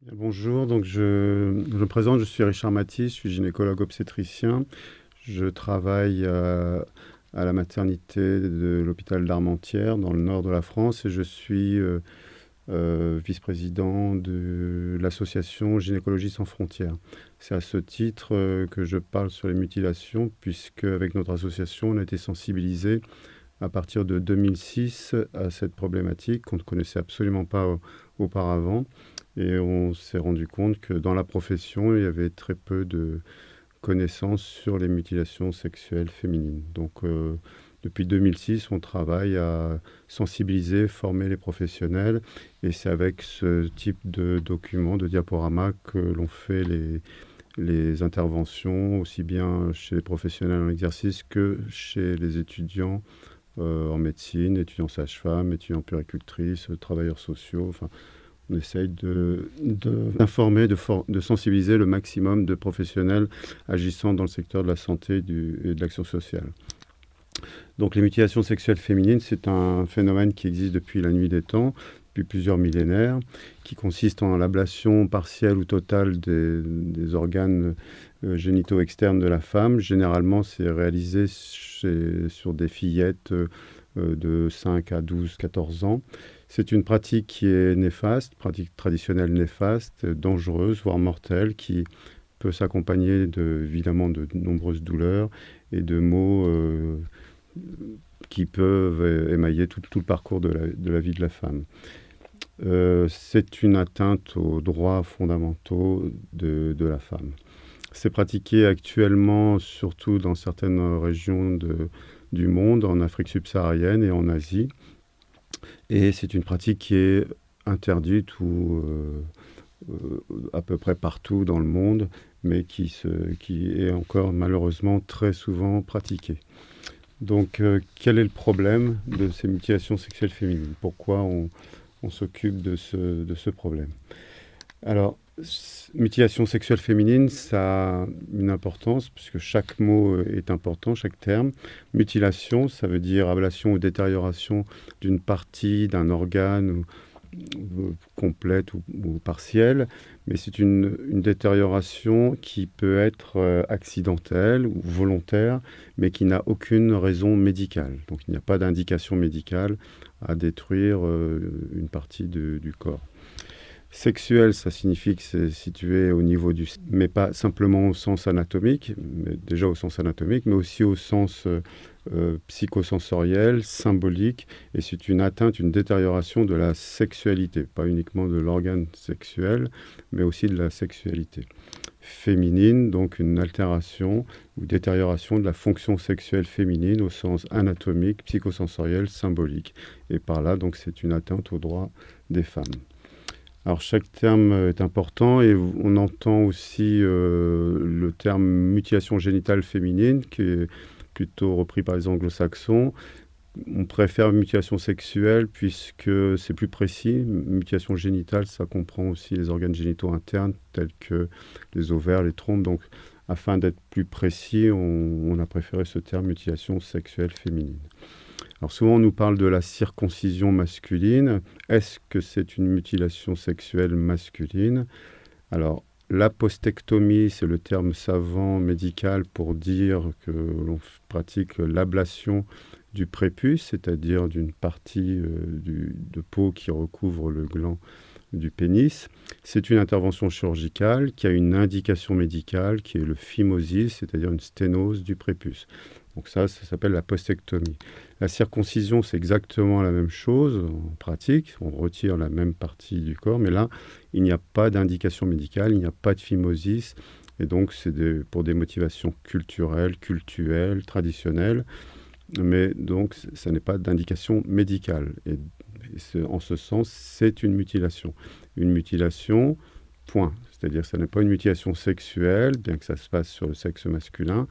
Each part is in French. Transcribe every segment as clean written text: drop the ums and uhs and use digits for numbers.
Bonjour, donc je me présente, je suis Richard Mathis, je suis gynécologue obstétricien. Je travaille à la maternité de l'hôpital d'Armentières dans le nord de la France et je suis vice-président de l'association Gynécologie sans frontières. C'est à ce titre que je parle sur les mutilations puisque avec notre association on a été sensibilisé à partir de 2006 à cette problématique qu'on ne connaissait absolument pas auparavant. Et on s'est rendu compte que dans la profession, il y avait très peu de connaissances sur les mutilations sexuelles féminines. Donc, depuis 2006, on travaille à sensibiliser, former les professionnels. Et c'est avec ce type de documents, de diaporamas, que l'on fait les interventions, aussi bien chez les professionnels en exercice que chez les étudiants en médecine, étudiants sages-femmes, étudiants puéricultrices, travailleurs sociaux. Enfin, on essaye d'informer, de sensibiliser le maximum de professionnels agissant dans le secteur de la santé et de l'action sociale. Donc les mutilations sexuelles féminines, c'est un phénomène qui existe depuis la nuit des temps, depuis plusieurs millénaires, qui consiste en l'ablation partielle ou totale des organes génitaux externes de la femme. Généralement, c'est réalisé sur des fillettes de 5 à 12, 14 ans. C'est une pratique qui est néfaste, pratique traditionnelle néfaste, dangereuse, voire mortelle, qui peut s'accompagner évidemment de nombreuses douleurs et de maux qui peuvent émailler tout le parcours de la vie de la femme. C'est une atteinte aux droits fondamentaux de la femme. C'est pratiqué actuellement surtout dans certaines régions du monde, en Afrique subsaharienne et en Asie. Et c'est une pratique qui est interdite à peu près partout dans le monde, mais qui est encore malheureusement très souvent pratiquée. Donc, quel est le problème de ces mutilations sexuelles féminines? Pourquoi on s'occupe de ce problème? Alors, mutilation sexuelle féminine, ça a une importance, puisque chaque mot est important, chaque terme. Mutilation, ça veut dire ablation ou détérioration d'une partie, d'un organe, complète ou partielle, mais c'est une détérioration qui peut être accidentelle ou volontaire, mais qui n'a aucune raison médicale. Donc il n'y a pas d'indication médicale à détruire une partie du corps. Sexuel, ça signifie que c'est situé au niveau mais pas simplement au sens anatomique, mais déjà au sens anatomique, mais aussi au sens psychosensoriel, symbolique, et c'est une atteinte, une détérioration de la sexualité, pas uniquement de l'organe sexuel, mais aussi de la sexualité féminine, donc une altération ou détérioration de la fonction sexuelle féminine au sens anatomique, psychosensoriel, symbolique, et par là, donc c'est une atteinte aux droits des femmes. Alors chaque terme est important et on entend aussi le terme mutilation génitale féminine qui est plutôt repris par les anglo-saxons. On préfère mutilation sexuelle puisque c'est plus précis. Mutilation génitale, ça comprend aussi les organes génitaux internes tels que les ovaires, les trompes. Donc afin d'être plus précis, on a préféré ce terme mutilation sexuelle féminine. Alors souvent, on nous parle de la circoncision masculine. Est-ce que c'est une mutilation sexuelle masculine? Alors, l'apostectomie, c'est le terme savant médical pour dire que l'on pratique l'ablation du prépuce, c'est-à-dire d'une partie de peau qui recouvre le gland du pénis. C'est une intervention chirurgicale qui a une indication médicale qui est le phimosis, c'est-à-dire une sténose du prépuce. Donc ça s'appelle la postectomie. La circoncision, c'est exactement la même chose en pratique. On retire la même partie du corps, mais là, il n'y a pas d'indication médicale, il n'y a pas de phimosis. Et donc, c'est pour des motivations culturelles, cultuelles, traditionnelles. Mais donc, ça n'est pas d'indication médicale. Et en ce sens, c'est une mutilation. Une mutilation, point. C'est-à-dire que ça n'est pas une mutilation sexuelle, bien que ça se passe sur le sexe masculin,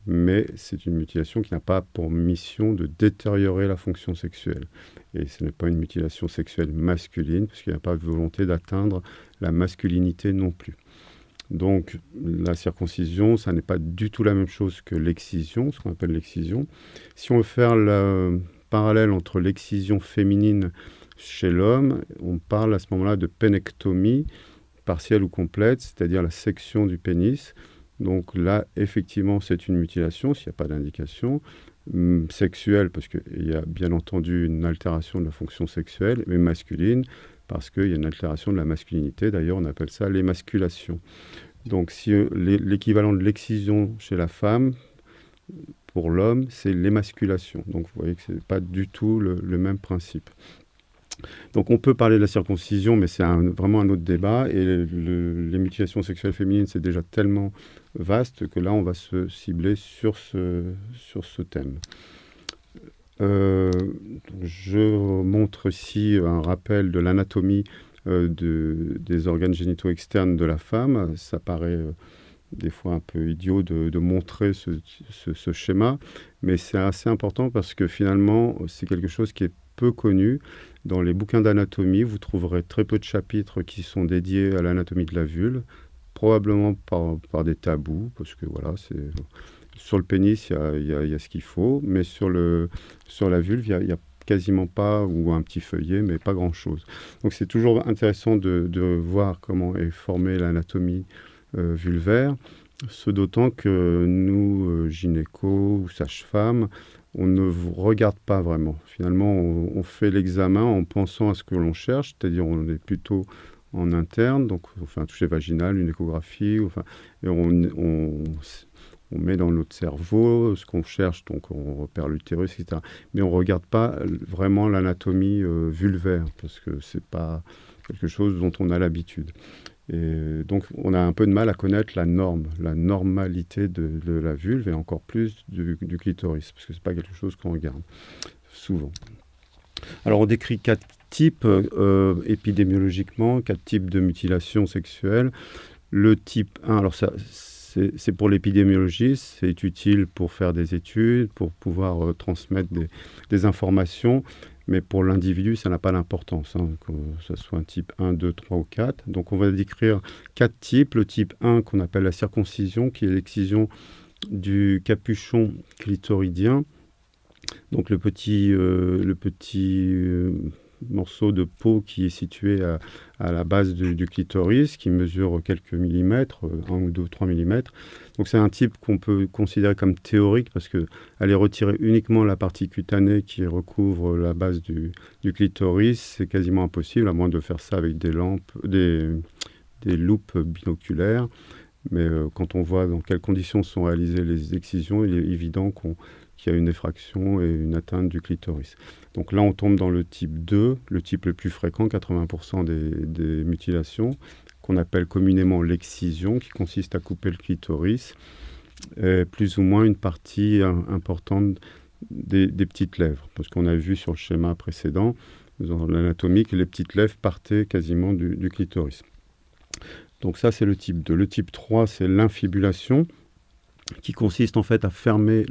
mais c'est une mutilation qui n'a pas pour mission de détériorer la fonction sexuelle. Et ce n'est pas une mutilation sexuelle masculine, puisqu'il n'y a pas de volonté d'atteindre la masculinité non plus. Donc la circoncision, ça n'est pas du tout la même chose que l'excision, ce qu'on appelle l'excision. Si on veut faire le parallèle entre l'excision féminine chez l'homme, on parle à ce moment-là de pénectomie, partielle ou complète, c'est-à-dire la section du pénis. Donc là, effectivement, c'est une mutilation s'il n'y a pas d'indication. Sexuelle, parce qu'il y a bien entendu une altération de la fonction sexuelle, mais masculine, parce qu'il y a une altération de la masculinité. D'ailleurs, on appelle ça l'émasculation. Donc si l'équivalent de l'excision chez la femme, pour l'homme, c'est l'émasculation. Donc vous voyez que ce n'est pas du tout le même principe. Donc on peut parler de la circoncision, mais c'est vraiment un autre débat. Et les mutilations sexuelles féminines, c'est déjà tellement vaste que là, on va se cibler sur ce thème. Je montre ici un rappel de l'anatomie des organes génitaux externes de la femme. Ça paraît des fois un peu idiot de montrer ce schéma, mais c'est assez important parce que finalement, c'est quelque chose qui est peu connu. Dans les bouquins d'anatomie, vous trouverez très peu de chapitres qui sont dédiés à l'anatomie de la vulve, probablement par des tabous, parce que voilà, sur le pénis, il y a ce qu'il faut, mais sur la vulve, il y a quasiment pas, ou un petit feuillet, mais pas grand-chose. Donc c'est toujours intéressant de voir comment est formée l'anatomie vulvaire, ce d'autant que nous, gynécos ou sages-femmes, on ne regarde pas vraiment. Finalement, on fait l'examen en pensant à ce que l'on cherche, c'est-à-dire on est plutôt en interne, donc on fait un toucher vaginal, une échographie, et on met dans notre cerveau ce qu'on cherche, donc on repère l'utérus, etc. Mais on ne regarde pas vraiment l'anatomie vulvaire, parce que ce n'est pas quelque chose dont on a l'habitude. Et donc, on a un peu de mal à connaître la normalité de la vulve et encore plus du clitoris, parce que ce n'est pas quelque chose qu'on regarde souvent. Alors, on décrit 4 types épidémiologiquement, 4 types de mutilations sexuelles. Le type 1, alors ça, c'est pour l'épidémiologie, c'est utile pour faire des études, pour pouvoir transmettre des informations. Mais pour l'individu, ça n'a pas d'importance, que ce soit un type 1, 2, 3 ou 4. Donc on va décrire 4 types. Le type 1 qu'on appelle la circoncision, qui est l'excision du capuchon clitoridien. Donc le petit morceau de peau qui est situé à la base du clitoris, qui mesure quelques millimètres, 1 ou 2 ou 3 millimètres. Donc c'est un type qu'on peut considérer comme théorique, parce qu'aller retirer uniquement la partie cutanée qui recouvre la base du clitoris, c'est quasiment impossible, à moins de faire ça avec des loupes binoculaires. Mais quand on voit dans quelles conditions sont réalisées les excisions, il est évident qu'il y a une effraction et une atteinte du clitoris. Donc là, on tombe dans le type 2, le type le plus fréquent, 80% des mutilations, qu'on appelle communément l'excision, qui consiste à couper le clitoris, et plus ou moins une partie importante des petites lèvres. Parce qu'on a vu sur le schéma précédent, dans l'anatomie, que les petites lèvres partaient quasiment du clitoris. Donc ça, c'est le type 2. Le type 3, c'est l'infibulation, qui consiste en fait à fermer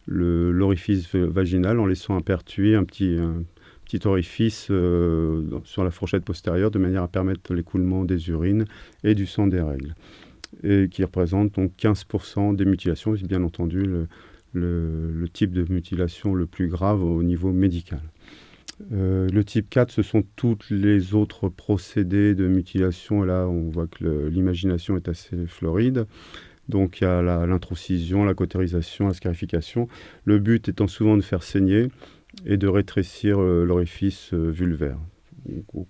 l'orifice vaginal en laissant apertuer un petit orifice sur la fourchette postérieure, de manière à permettre l'écoulement des urines et du sang des règles, et qui représente donc 15% des mutilations. C'est bien entendu le type de mutilation le plus grave au niveau médical. Le type 4, ce sont tous les autres procédés de mutilation. Et là, on voit que l'imagination est assez floride. Donc il y a l'introcision, la cautérisation, la scarification. Le but étant souvent de faire saigner et de rétrécir l'orifice vulvaire,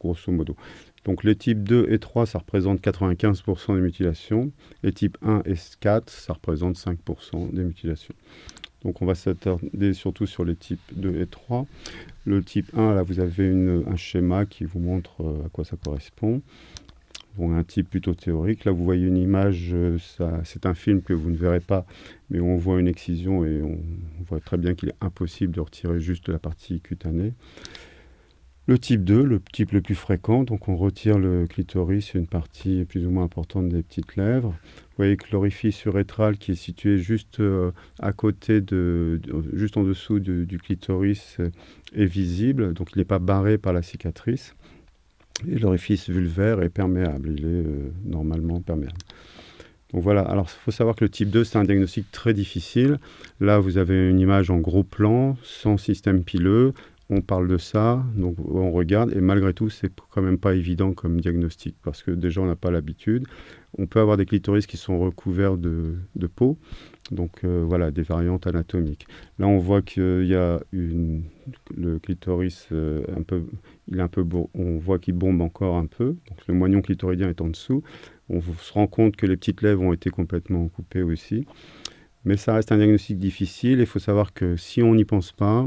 grosso modo. Donc les types 2 et 3, ça représente 95% des mutilations. Les types 1 et 4, ça représente 5% des mutilations. Donc on va s'attarder surtout sur les types 2 et 3. Le type 1, là vous avez un schéma qui vous montre à quoi ça correspond. Bon, un type plutôt théorique. Là vous voyez une image, c'est un film que vous ne verrez pas, mais on voit une excision et on voit très bien qu'il est impossible de retirer juste la partie cutanée. Le type 2, le type le plus fréquent, donc on retire le clitoris et une partie plus ou moins importante des petites lèvres. Vous voyez que l'orifice urétral qui est situé juste à côté, juste en dessous du clitoris est visible, donc il n'est pas barré par la cicatrice. Et l'orifice vulvaire est perméable, il est normalement perméable. Donc voilà, alors il faut savoir que le type 2, c'est un diagnostic très difficile. Là, vous avez une image en gros plan, sans système pileux, on parle de ça, donc on regarde, et malgré tout, c'est quand même pas évident comme diagnostic, parce que déjà, on n'a pas l'habitude. On peut avoir des clitoris qui sont recouverts de peau, donc voilà, des variantes anatomiques. Là, on voit qu'il y a le clitoris il est un peu on voit qu'il bombe encore un peu, donc le moignon clitoridien est en dessous. On se rend compte que les petites lèvres ont été complètement coupées aussi. Mais ça reste un diagnostic difficile. Il faut savoir que si on n'y pense pas,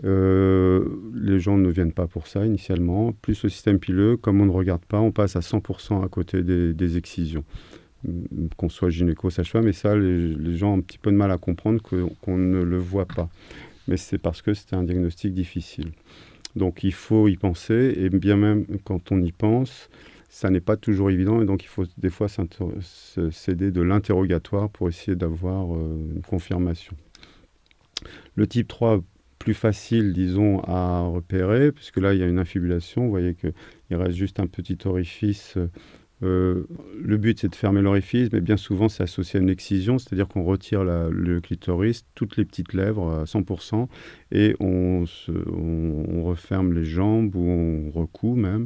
les gens ne viennent pas pour ça initialement. Plus le système pileux, comme on ne regarde pas, on passe à 100% à côté des excisions. Qu'on soit gynéco, sage-femme, et ça, les gens ont un petit peu de mal à comprendre qu'on ne le voit pas. Mais c'est parce que c'est un diagnostic difficile. Donc il faut y penser, et bien même quand on y pense, ça n'est pas toujours évident, et donc il faut des fois s'aider de l'interrogatoire pour essayer d'avoir une confirmation. Le type 3, plus facile, disons, à repérer, puisque là, il y a une infibulation. Vous voyez qu'il reste juste un petit orifice. Le but, c'est de fermer l'orifice, mais bien souvent, c'est associé à une excision, c'est-à-dire qu'on retire le clitoris, toutes les petites lèvres à 100%, et on referme les jambes, ou on recoud même,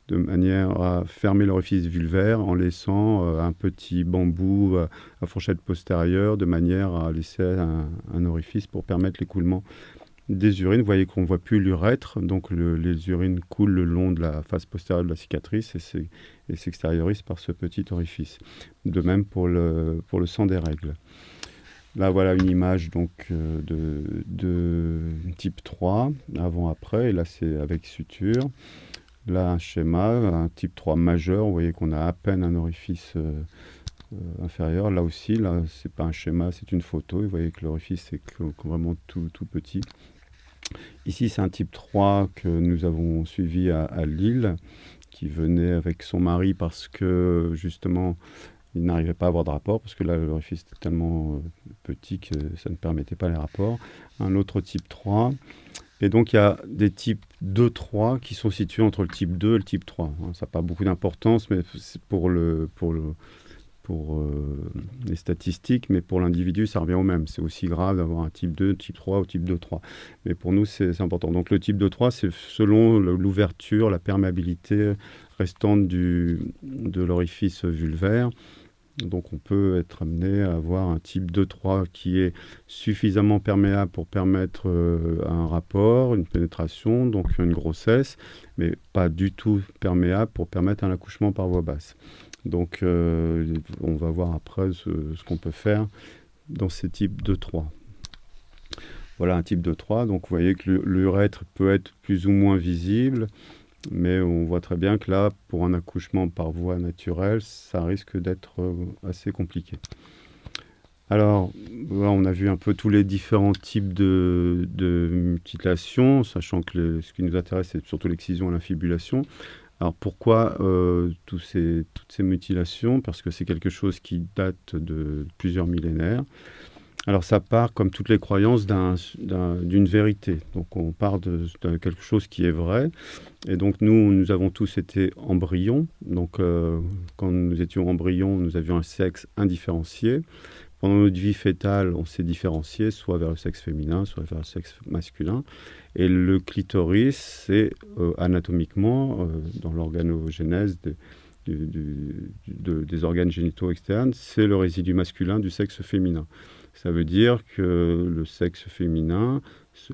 de manière à fermer l'orifice vulvaire en laissant un petit bambou à fourchette postérieure, de manière à laisser un orifice pour permettre l'écoulement des urines. Vous voyez qu'on ne voit plus l'urètre, donc les urines coulent le long de la face postérieure de la cicatrice et s'extériorisent par ce petit orifice. De même pour le sang des règles. Là, voilà une image donc de type 3, avant-après, et là c'est avec suture. Là, un schéma, un type 3 majeur, vous voyez qu'on a à peine un orifice inférieur. Là aussi, là, c'est pas un schéma, c'est une photo. Vous voyez que l'orifice est vraiment tout petit. Ici, c'est un type 3 que nous avons suivi à Lille, qui venait avec son mari parce que, justement, il n'arrivait pas à avoir de rapport, parce que là, l'orifice était tellement petit que ça ne permettait pas les rapports. Un autre type 3. Et donc, il y a des types 2-3 qui sont situés entre le type 2 et le type 3. Ça n'a pas beaucoup d'importance, mais c'est pour les statistiques, mais pour l'individu, ça revient au même. C'est aussi grave d'avoir un type 2, type 3 ou type 2-3. Mais pour nous, c'est important. Donc le type 2-3, c'est selon l'ouverture, la perméabilité restante de l'orifice vulvaire. Donc on peut être amené à avoir un type 2-3 qui est suffisamment perméable pour permettre un rapport, une pénétration, donc une grossesse, mais pas du tout perméable pour permettre un accouchement par voie basse. Donc, on va voir après ce qu'on peut faire dans ces types de 3. Voilà un type de 3. Donc, vous voyez que l'urètre peut être plus ou moins visible, mais on voit très bien que là, pour un accouchement par voie naturelle, ça risque d'être assez compliqué. Alors, là, on a vu un peu tous les différents types de mutilations, sachant que ce qui nous intéresse, c'est surtout l'excision et l'infibulation. Alors pourquoi toutes ces mutilations? Parce que c'est quelque chose qui date de plusieurs millénaires. Alors ça part, comme toutes les croyances, d'une vérité. Donc on part de quelque chose qui est vrai. Et donc nous avons tous été embryons. Donc quand nous étions embryons, nous avions un sexe indifférencié. Pendant notre vie fétale, on s'est différencié, soit vers le sexe féminin, soit vers le sexe masculin. Et le clitoris, c'est anatomiquement, dans l'organogénèse des organes génitaux externes, c'est le résidu masculin du sexe féminin. Ça veut dire que le sexe féminin,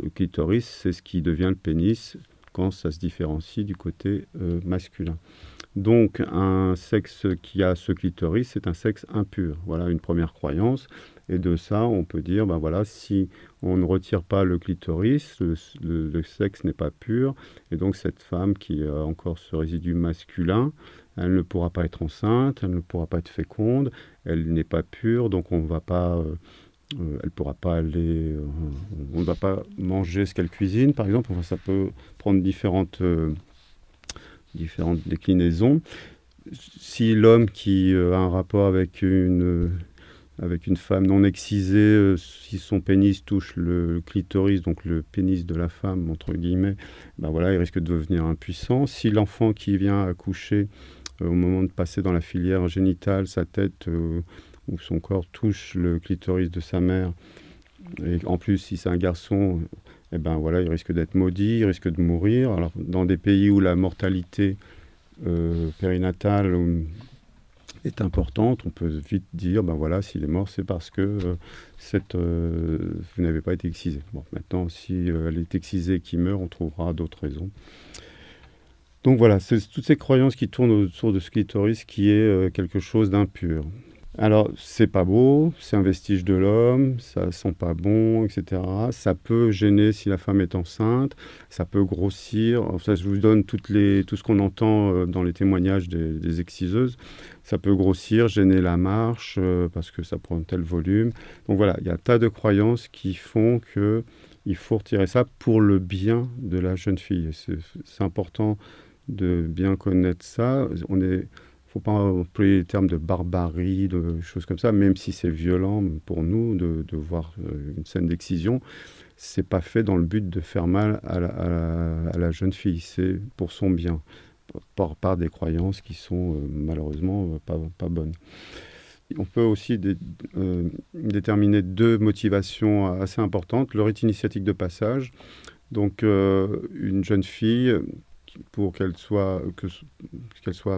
le clitoris, c'est ce qui devient le pénis quand ça se différencie du côté masculin. Donc, un sexe qui a ce clitoris, c'est un sexe impur. Voilà une première croyance. Et de ça, on peut dire, ben voilà, si on ne retire pas le clitoris, le sexe n'est pas pur. Et donc, cette femme qui a encore ce résidu masculin, elle ne pourra pas être enceinte, elle ne pourra pas être féconde, elle n'est pas pure, donc on va pas... elle ne pourra pas aller... on ne va pas manger ce qu'elle cuisine, par exemple. Enfin, ça peut prendre différentes déclinaisons. Si l'homme qui a un rapport avec une femme non excisée, si son pénis touche le clitoris, donc le pénis de la femme, entre guillemets, ben voilà, il risque de devenir impuissant. Si l'enfant qui vient accoucher, au moment de passer dans la filière génitale, sa tête ou son corps touche le clitoris de sa mère, et en plus, si c'est un garçon, eh ben voilà, il risque d'être maudit, il risque de mourir. Alors, dans des pays où la mortalité périnatale est importante, on peut vite dire, ben voilà, s'il est mort, c'est parce que vous n'avez pas été excisé. Bon, maintenant, si elle est excisée et qu'il meurt, on trouvera d'autres raisons. Donc voilà, c'est toutes ces croyances qui tournent autour de ce clitoris qui est quelque chose d'impur. Alors, c'est pas beau, c'est un vestige de l'homme, ça sent pas bon, etc. Ça peut gêner si la femme est enceinte, ça peut grossir. Enfin, je vous donne tout ce qu'on entend dans les témoignages des exciseuses. Ça peut grossir, gêner la marche, parce que ça prend un tel volume. Donc voilà, il y a un tas de croyances qui font qu'il faut retirer ça pour le bien de la jeune fille. C'est important de bien connaître ça. Faut pas employer les termes de barbarie, de choses comme ça, même si c'est violent pour nous de voir une scène d'excision. C'est pas fait dans le but de faire mal à la jeune fille, c'est pour son bien, par des croyances qui sont malheureusement pas bonnes. On peut aussi déterminer deux motivations assez importantes. Le rite initiatique de passage, donc une jeune fille, pour qu'elle soit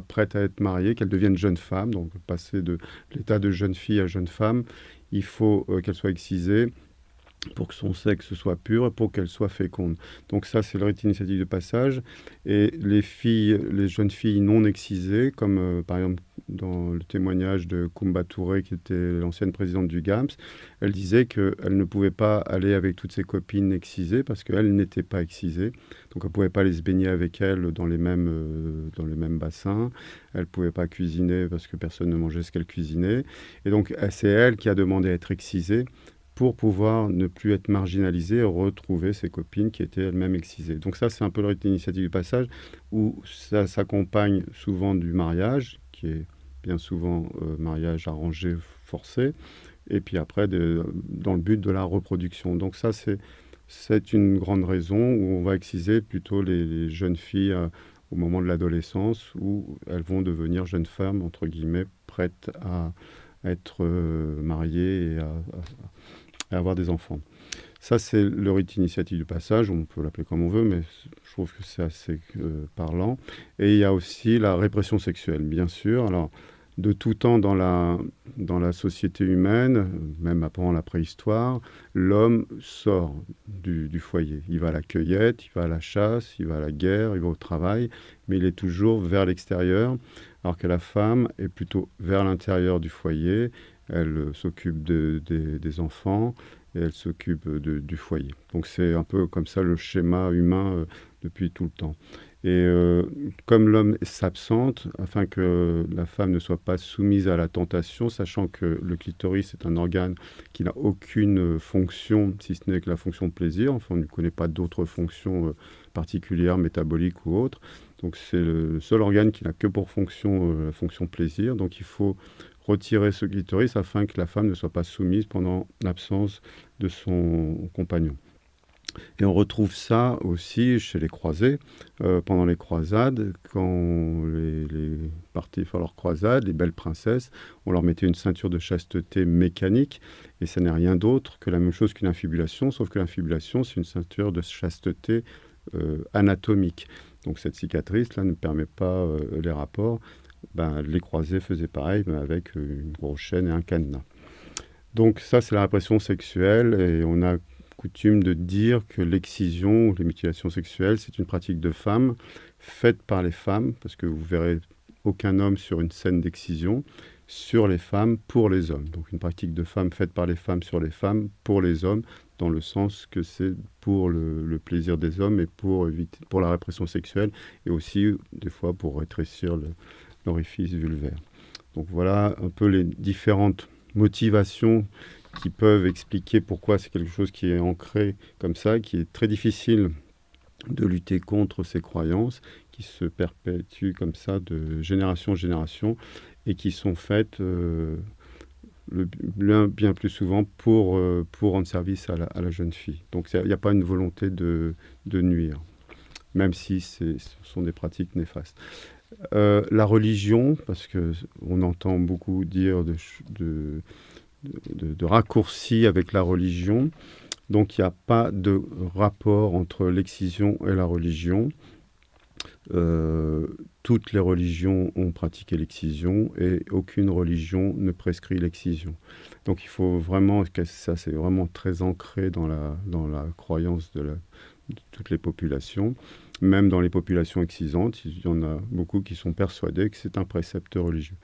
prête à être mariée, qu'elle devienne jeune femme, donc passer de l'état de jeune fille à jeune femme, il faut qu'elle soit excisée pour que son sexe soit pur et pour qu'elle soit féconde. Donc ça, c'est le rite initiatique de passage. Et les jeunes filles non excisées, comme par exemple dans le témoignage de Koumba Touré, qui était l'ancienne présidente du GAMS, elle disait qu'elle ne pouvait pas aller avec toutes ses copines excisées parce qu'elle n'était pas excisée. Donc elle ne pouvait pas aller se baigner avec elles dans les mêmes bassins. Elle ne pouvait pas cuisiner parce que personne ne mangeait ce qu'elle cuisinait. Et donc c'est elle qui a demandé à être excisée pour pouvoir ne plus être marginalisée et retrouver ses copines qui étaient elles-mêmes excisées. Donc ça, c'est un peu le rite initiatique du passage, où ça s'accompagne souvent du mariage, qui est bien souvent mariage arrangé, forcé, et puis après, dans le but de la reproduction. Donc ça, c'est une grande raison où on va exciser plutôt les jeunes filles au moment de l'adolescence, où elles vont devenir jeunes femmes, entre guillemets, prêtes à être mariées et à avoir des enfants. Ça, c'est le rite initiatique du passage, on peut l'appeler comme on veut, mais je trouve que c'est assez parlant. Et il y a aussi la répression sexuelle, bien sûr. Alors, de tout temps dans la société humaine, même avant la préhistoire, l'homme sort du foyer. Il va à la cueillette, il va à la chasse, il va à la guerre, il va au travail, mais il est toujours vers l'extérieur, alors que la femme est plutôt vers l'intérieur du foyer. Elle s'occupe des enfants et elle s'occupe du foyer. Donc c'est un peu comme ça le schéma humain depuis tout le temps. Et comme l'homme s'absente, afin que la femme ne soit pas soumise à la tentation, sachant que le clitoris est un organe qui n'a aucune fonction, si ce n'est que la fonction de plaisir. Enfin, on ne connaît pas d'autres fonctions particulières, métaboliques ou autres. Donc c'est le seul organe qui n'a que pour fonction la fonction plaisir. Donc il faut retirer ce clitoris afin que la femme ne soit pas soumise pendant l'absence de son compagnon. Et on retrouve ça aussi chez les croisés, pendant les croisades, quand les parties faire leur croisade, les belles princesses, on leur mettait une ceinture de chasteté mécanique, et ça n'est rien d'autre que la même chose qu'une infibulation, sauf que l'infibulation, c'est une ceinture de chasteté anatomique. Donc cette cicatrice-là ne permet pas les rapports. Les croisés faisaient pareil, mais avec une grosse chaîne et un cadenas. Donc ça, c'est la répression sexuelle, et on a coutume de dire que l'excision ou les mutilations sexuelles, c'est une pratique de femmes, faite par les femmes, parce que vous verrez aucun homme sur une scène d'excision, sur les femmes, pour les hommes. Donc une pratique de femmes faite par les femmes sur les femmes, pour les hommes, dans le sens que c'est pour le plaisir des hommes et pour la répression sexuelle, et aussi des fois pour rétrécir l'orifice vulvaire. Donc voilà un peu les différentes motivations qui peuvent expliquer pourquoi c'est quelque chose qui est ancré comme ça, qui est très difficile de lutter contre ces croyances, qui se perpétuent comme ça de génération en génération et qui sont faites bien plus souvent pour rendre service à la jeune fille. Donc il n'y a pas une volonté de nuire, même si ce sont des pratiques néfastes. La religion, parce qu'on entend beaucoup dire de raccourcis avec la religion. Donc il n'y a pas de rapport entre l'excision et la religion. Toutes les religions ont pratiqué l'excision et aucune religion ne prescrit l'excision. Donc il faut vraiment, ça c'est vraiment très ancré dans la croyance de toutes les populations. Même dans les populations excisantes, il y en a beaucoup qui sont persuadés que c'est un précepte religieux.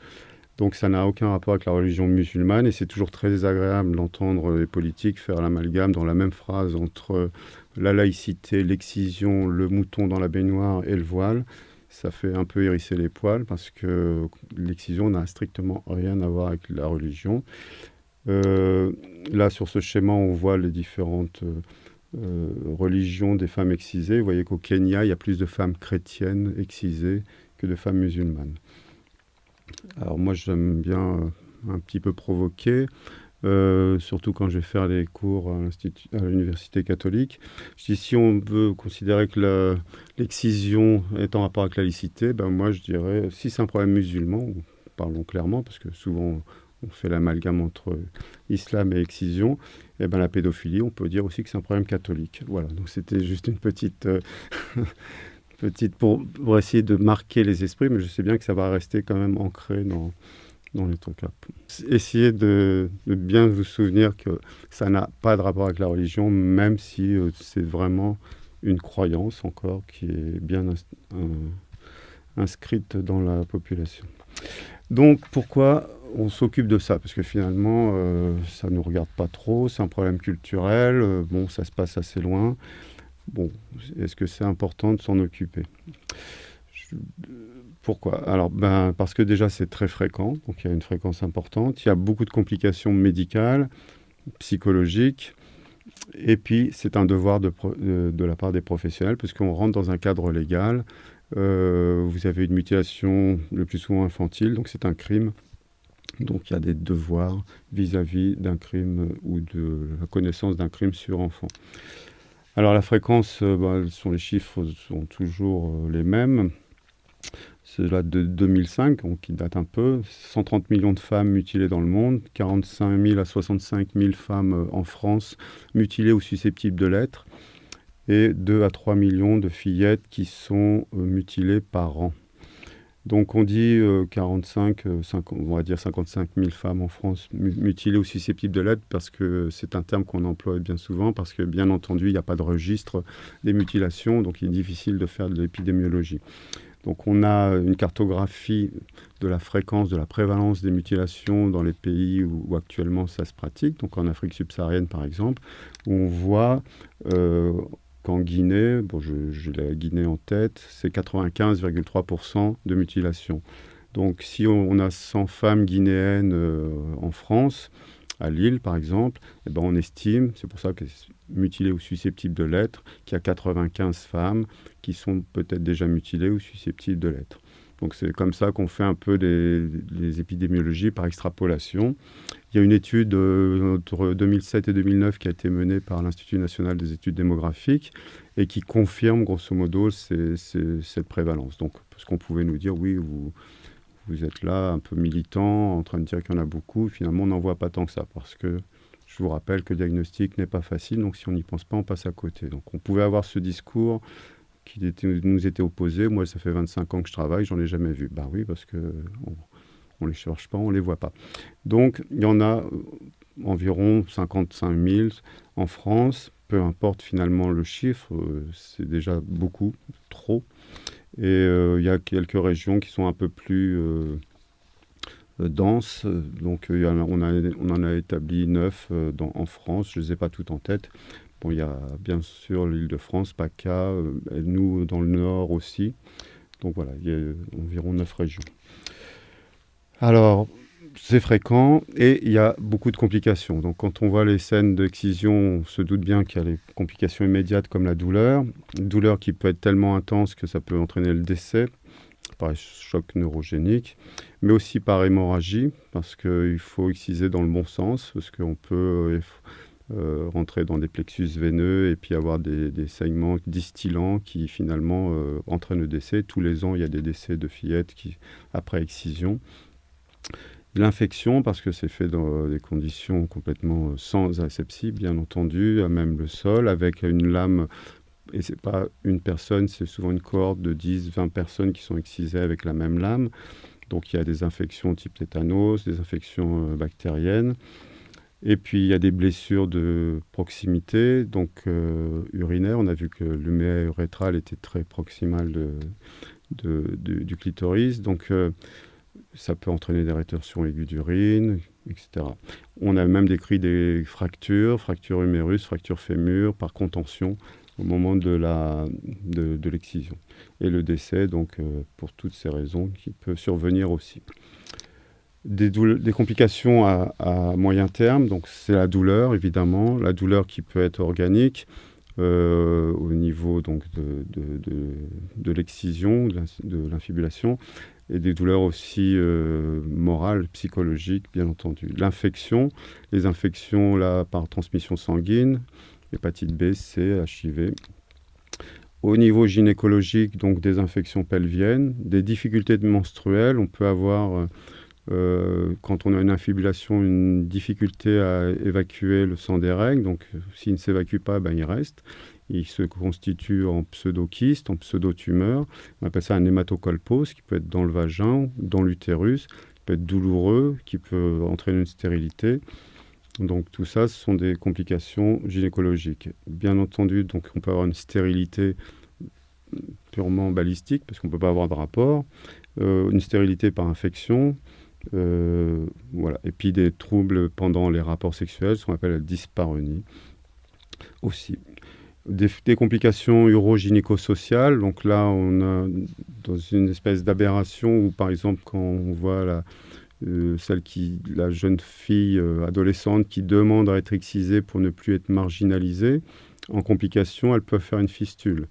Donc ça n'a aucun rapport avec la religion musulmane et c'est toujours très désagréable d'entendre les politiques faire l'amalgame dans la même phrase entre la laïcité, l'excision, le mouton dans la baignoire et le voile. Ça fait un peu hérisser les poils parce que l'excision n'a strictement rien à voir avec la religion. Là, sur ce schéma, on voit les différentes religions des femmes excisées. Vous voyez qu'au Kenya, il y a plus de femmes chrétiennes excisées que de femmes musulmanes. Alors moi, j'aime bien un petit peu provoquer, surtout quand je vais faire les cours à l'université catholique. Je dis, si on veut considérer que l'excision est en rapport avec la laïcité, ben moi je dirais, si c'est un problème musulman, parlons clairement, parce que souvent on fait l'amalgame entre islam et excision, et ben la pédophilie, on peut dire aussi que c'est un problème catholique. Voilà, donc c'était juste une petite... pour essayer de marquer les esprits, mais je sais bien que ça va rester quand même ancré dans les trucs. Essayez de bien vous souvenir que ça n'a pas de rapport avec la religion, même si c'est vraiment une croyance encore qui est bien inscrite dans la population. Donc pourquoi on s'occupe de ça? Parce que finalement, ça ne nous regarde pas trop, c'est un problème culturel, bon, ça se passe assez loin. Bon, est-ce que c'est important de s'en occuper? Pourquoi? Alors, parce que déjà, c'est très fréquent, donc il y a une fréquence importante. Il y a beaucoup de complications médicales, psychologiques, et puis c'est un devoir de la part des professionnels, puisqu'on rentre dans un cadre légal. Vous avez une mutilation le plus souvent infantile, donc c'est un crime. Donc il y a des devoirs vis-à-vis d'un crime ou de la connaissance d'un crime sur enfant. Alors la fréquence, les chiffres sont toujours les mêmes. C'est là de 2005, qui date un peu. 130 millions de femmes mutilées dans le monde, 45 000 à 65 000 femmes en France mutilées ou susceptibles de l'être, et 2 à 3 millions de fillettes qui sont mutilées par an. Donc on dit 50, on va dire 55 000 femmes en France mutilées ou susceptibles de l'être, parce que c'est un terme qu'on emploie bien souvent, parce que bien entendu il n'y a pas de registre des mutilations, donc il est difficile de faire de l'épidémiologie. Donc on a une cartographie de la fréquence, de la prévalence des mutilations dans les pays où actuellement ça se pratique, donc en Afrique subsaharienne par exemple, où on voit qu'en Guinée, j'ai la Guinée en tête, c'est 95,3% de mutilations. Donc si on a 100 femmes guinéennes en France, à Lille par exemple, on estime, c'est pour ça que mutilées ou susceptibles de l'être, qu'il y a 95 femmes qui sont peut-être déjà mutilées ou susceptibles de l'être. Donc c'est comme ça qu'on fait un peu les épidémiologies par extrapolation. Il y a une étude entre 2007 et 2009 qui a été menée par l'Institut national des études démographiques et qui confirme grosso modo cette prévalence. Donc parce qu'on pouvait nous dire oui, vous êtes là un peu militant, en train de dire qu'il y en a beaucoup, finalement on n'en voit pas tant que ça, parce que je vous rappelle que le diagnostic n'est pas facile, donc si on n'y pense pas, on passe à côté. Donc on pouvait avoir ce discours qui nous était opposé. Moi, ça fait 25 ans que je travaille, j'en ai jamais vu. Ben oui, parce que on les cherche pas, on les voit pas. Donc il y en a environ 55 000 en France, peu importe finalement le chiffre, c'est déjà beaucoup, trop. Et il y a quelques régions qui sont un peu plus denses. Donc on en a établi 9 en France. Je ne les ai pas toutes en tête. Bon, il y a bien sûr l'Île-de-France, PACA, nous dans le Nord aussi. Donc voilà, il y a environ 9 régions. Alors, c'est fréquent et il y a beaucoup de complications. Donc quand on voit les scènes d'excision, on se doute bien qu'il y a les complications immédiates comme la douleur. Une douleur qui peut être tellement intense que ça peut entraîner le décès par choc neurogénique, mais aussi par hémorragie, parce qu'il faut exciser dans le bon sens, parce qu'on peut rentrer dans des plexus veineux et puis avoir des saignements distillants qui finalement entraînent le décès. Tous les ans, il y a des décès de fillettes après excision. L'infection, parce que c'est fait dans des conditions complètement sans asepsie, bien entendu, à même le sol, avec une lame, et c'est pas une personne, c'est souvent une cohorte de 10-20 personnes qui sont excisées avec la même lame. Donc il y a des infections type tétanos, des infections bactériennes. Et puis il y a des blessures de proximité, donc urinaires. On a vu que l'uméa urétrale était très proximale du clitoris. Donc ça peut entraîner des rétorsions aiguës d'urine, etc. On a même décrit des fractures, fracture humérus, fracture fémur, par contention au moment de l'excision. Et le décès, donc, pour toutes ces raisons, qui peut survenir aussi. Des complications à moyen terme, donc c'est la douleur, évidemment, la douleur qui peut être organique, au niveau donc, de l'excision, de l'infibulation, et des douleurs aussi morales, psychologiques, bien entendu. L'infection, les infections là, par transmission sanguine, hépatite B, C, HIV. Au niveau gynécologique, donc des infections pelviennes, des difficultés menstruelles. On peut avoir, quand on a une infibulation, une difficulté à évacuer le sang des règles. Donc, s'il ne s'évacue pas, ben, il reste. Il se constitue en pseudokyste, en pseudotumeur. On appelle ça un hématocolpose, qui peut être dans le vagin, dans l'utérus, qui peut être douloureux, qui peut entraîner une stérilité. Donc tout ça, ce sont des complications gynécologiques. Bien entendu, donc on peut avoir une stérilité purement balistique, parce qu'on ne peut pas avoir de rapport, une stérilité par infection, voilà. Et puis des troubles pendant les rapports sexuels, ce qu'on appelle la dyspareunie aussi. Des complications urogynéco-sociales, donc là on a dans une espèce d'aberration où par exemple quand on voit la jeune fille adolescente qui demande à être excisée pour ne plus être marginalisée, en complication, elle peut faire une fistule.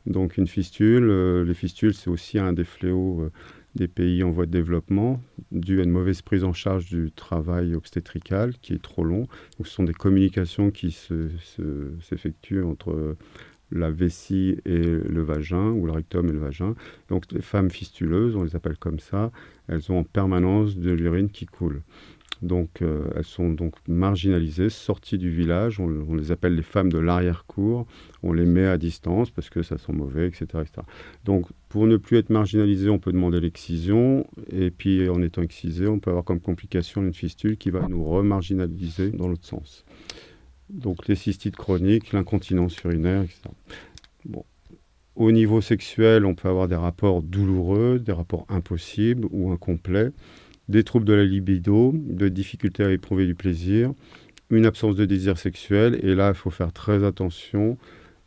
Donc une fistule, les fistules, c'est aussi un des fléaux des pays en voie de développement, dû à une mauvaise prise en charge du travail obstétrical qui est trop long. Donc, ce sont des communications qui s'effectuent entre la vessie et le vagin, ou le rectum et le vagin. Donc les femmes fistuleuses, on les appelle comme ça, elles ont en permanence de l'urine qui coule. Donc elles sont donc marginalisées, sorties du village, on les appelle les femmes de l'arrière-cour, on les met à distance parce que ça sent mauvais, etc., etc. Donc pour ne plus être marginalisé, on peut demander l'excision, et puis en étant excisé, on peut avoir comme complication une fistule qui va nous remarginaliser dans l'autre sens. Donc les cystites chroniques, l'incontinence urinaire, etc. Bon. Au niveau sexuel, on peut avoir des rapports douloureux, des rapports impossibles ou incomplets, des troubles de la libido, de difficultés à éprouver du plaisir, une absence de désir sexuel, et là, il faut faire très attention,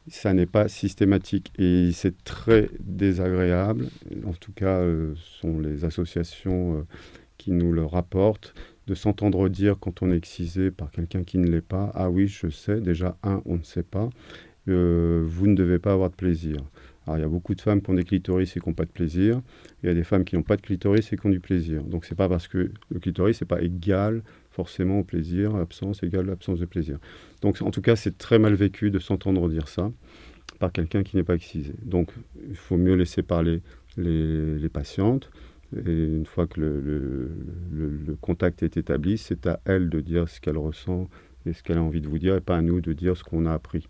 ça n'est pas systématique et c'est très désagréable. En tout cas, ce sont les associations qui nous le rapportent, de s'entendre dire quand on est excisé par quelqu'un qui ne l'est pas, « Ah oui, je sais, déjà, on ne sait pas, vous ne devez pas avoir de plaisir ». Alors, il y a beaucoup de femmes qui ont des clitoris et qui n'ont pas de plaisir. Il y a des femmes qui n'ont pas de clitoris et qui ont du plaisir. Donc, ce n'est pas parce que le clitoris n'est pas égal forcément au plaisir, l'absence égale l'absence de plaisir. Donc, en tout cas, c'est très mal vécu de s'entendre dire ça par quelqu'un qui n'est pas excisé. Donc, il faut mieux laisser parler les patientes. Et une fois que le contact est établi, c'est à elle de dire ce qu'elle ressent et ce qu'elle a envie de vous dire, et pas à nous de dire ce qu'on a appris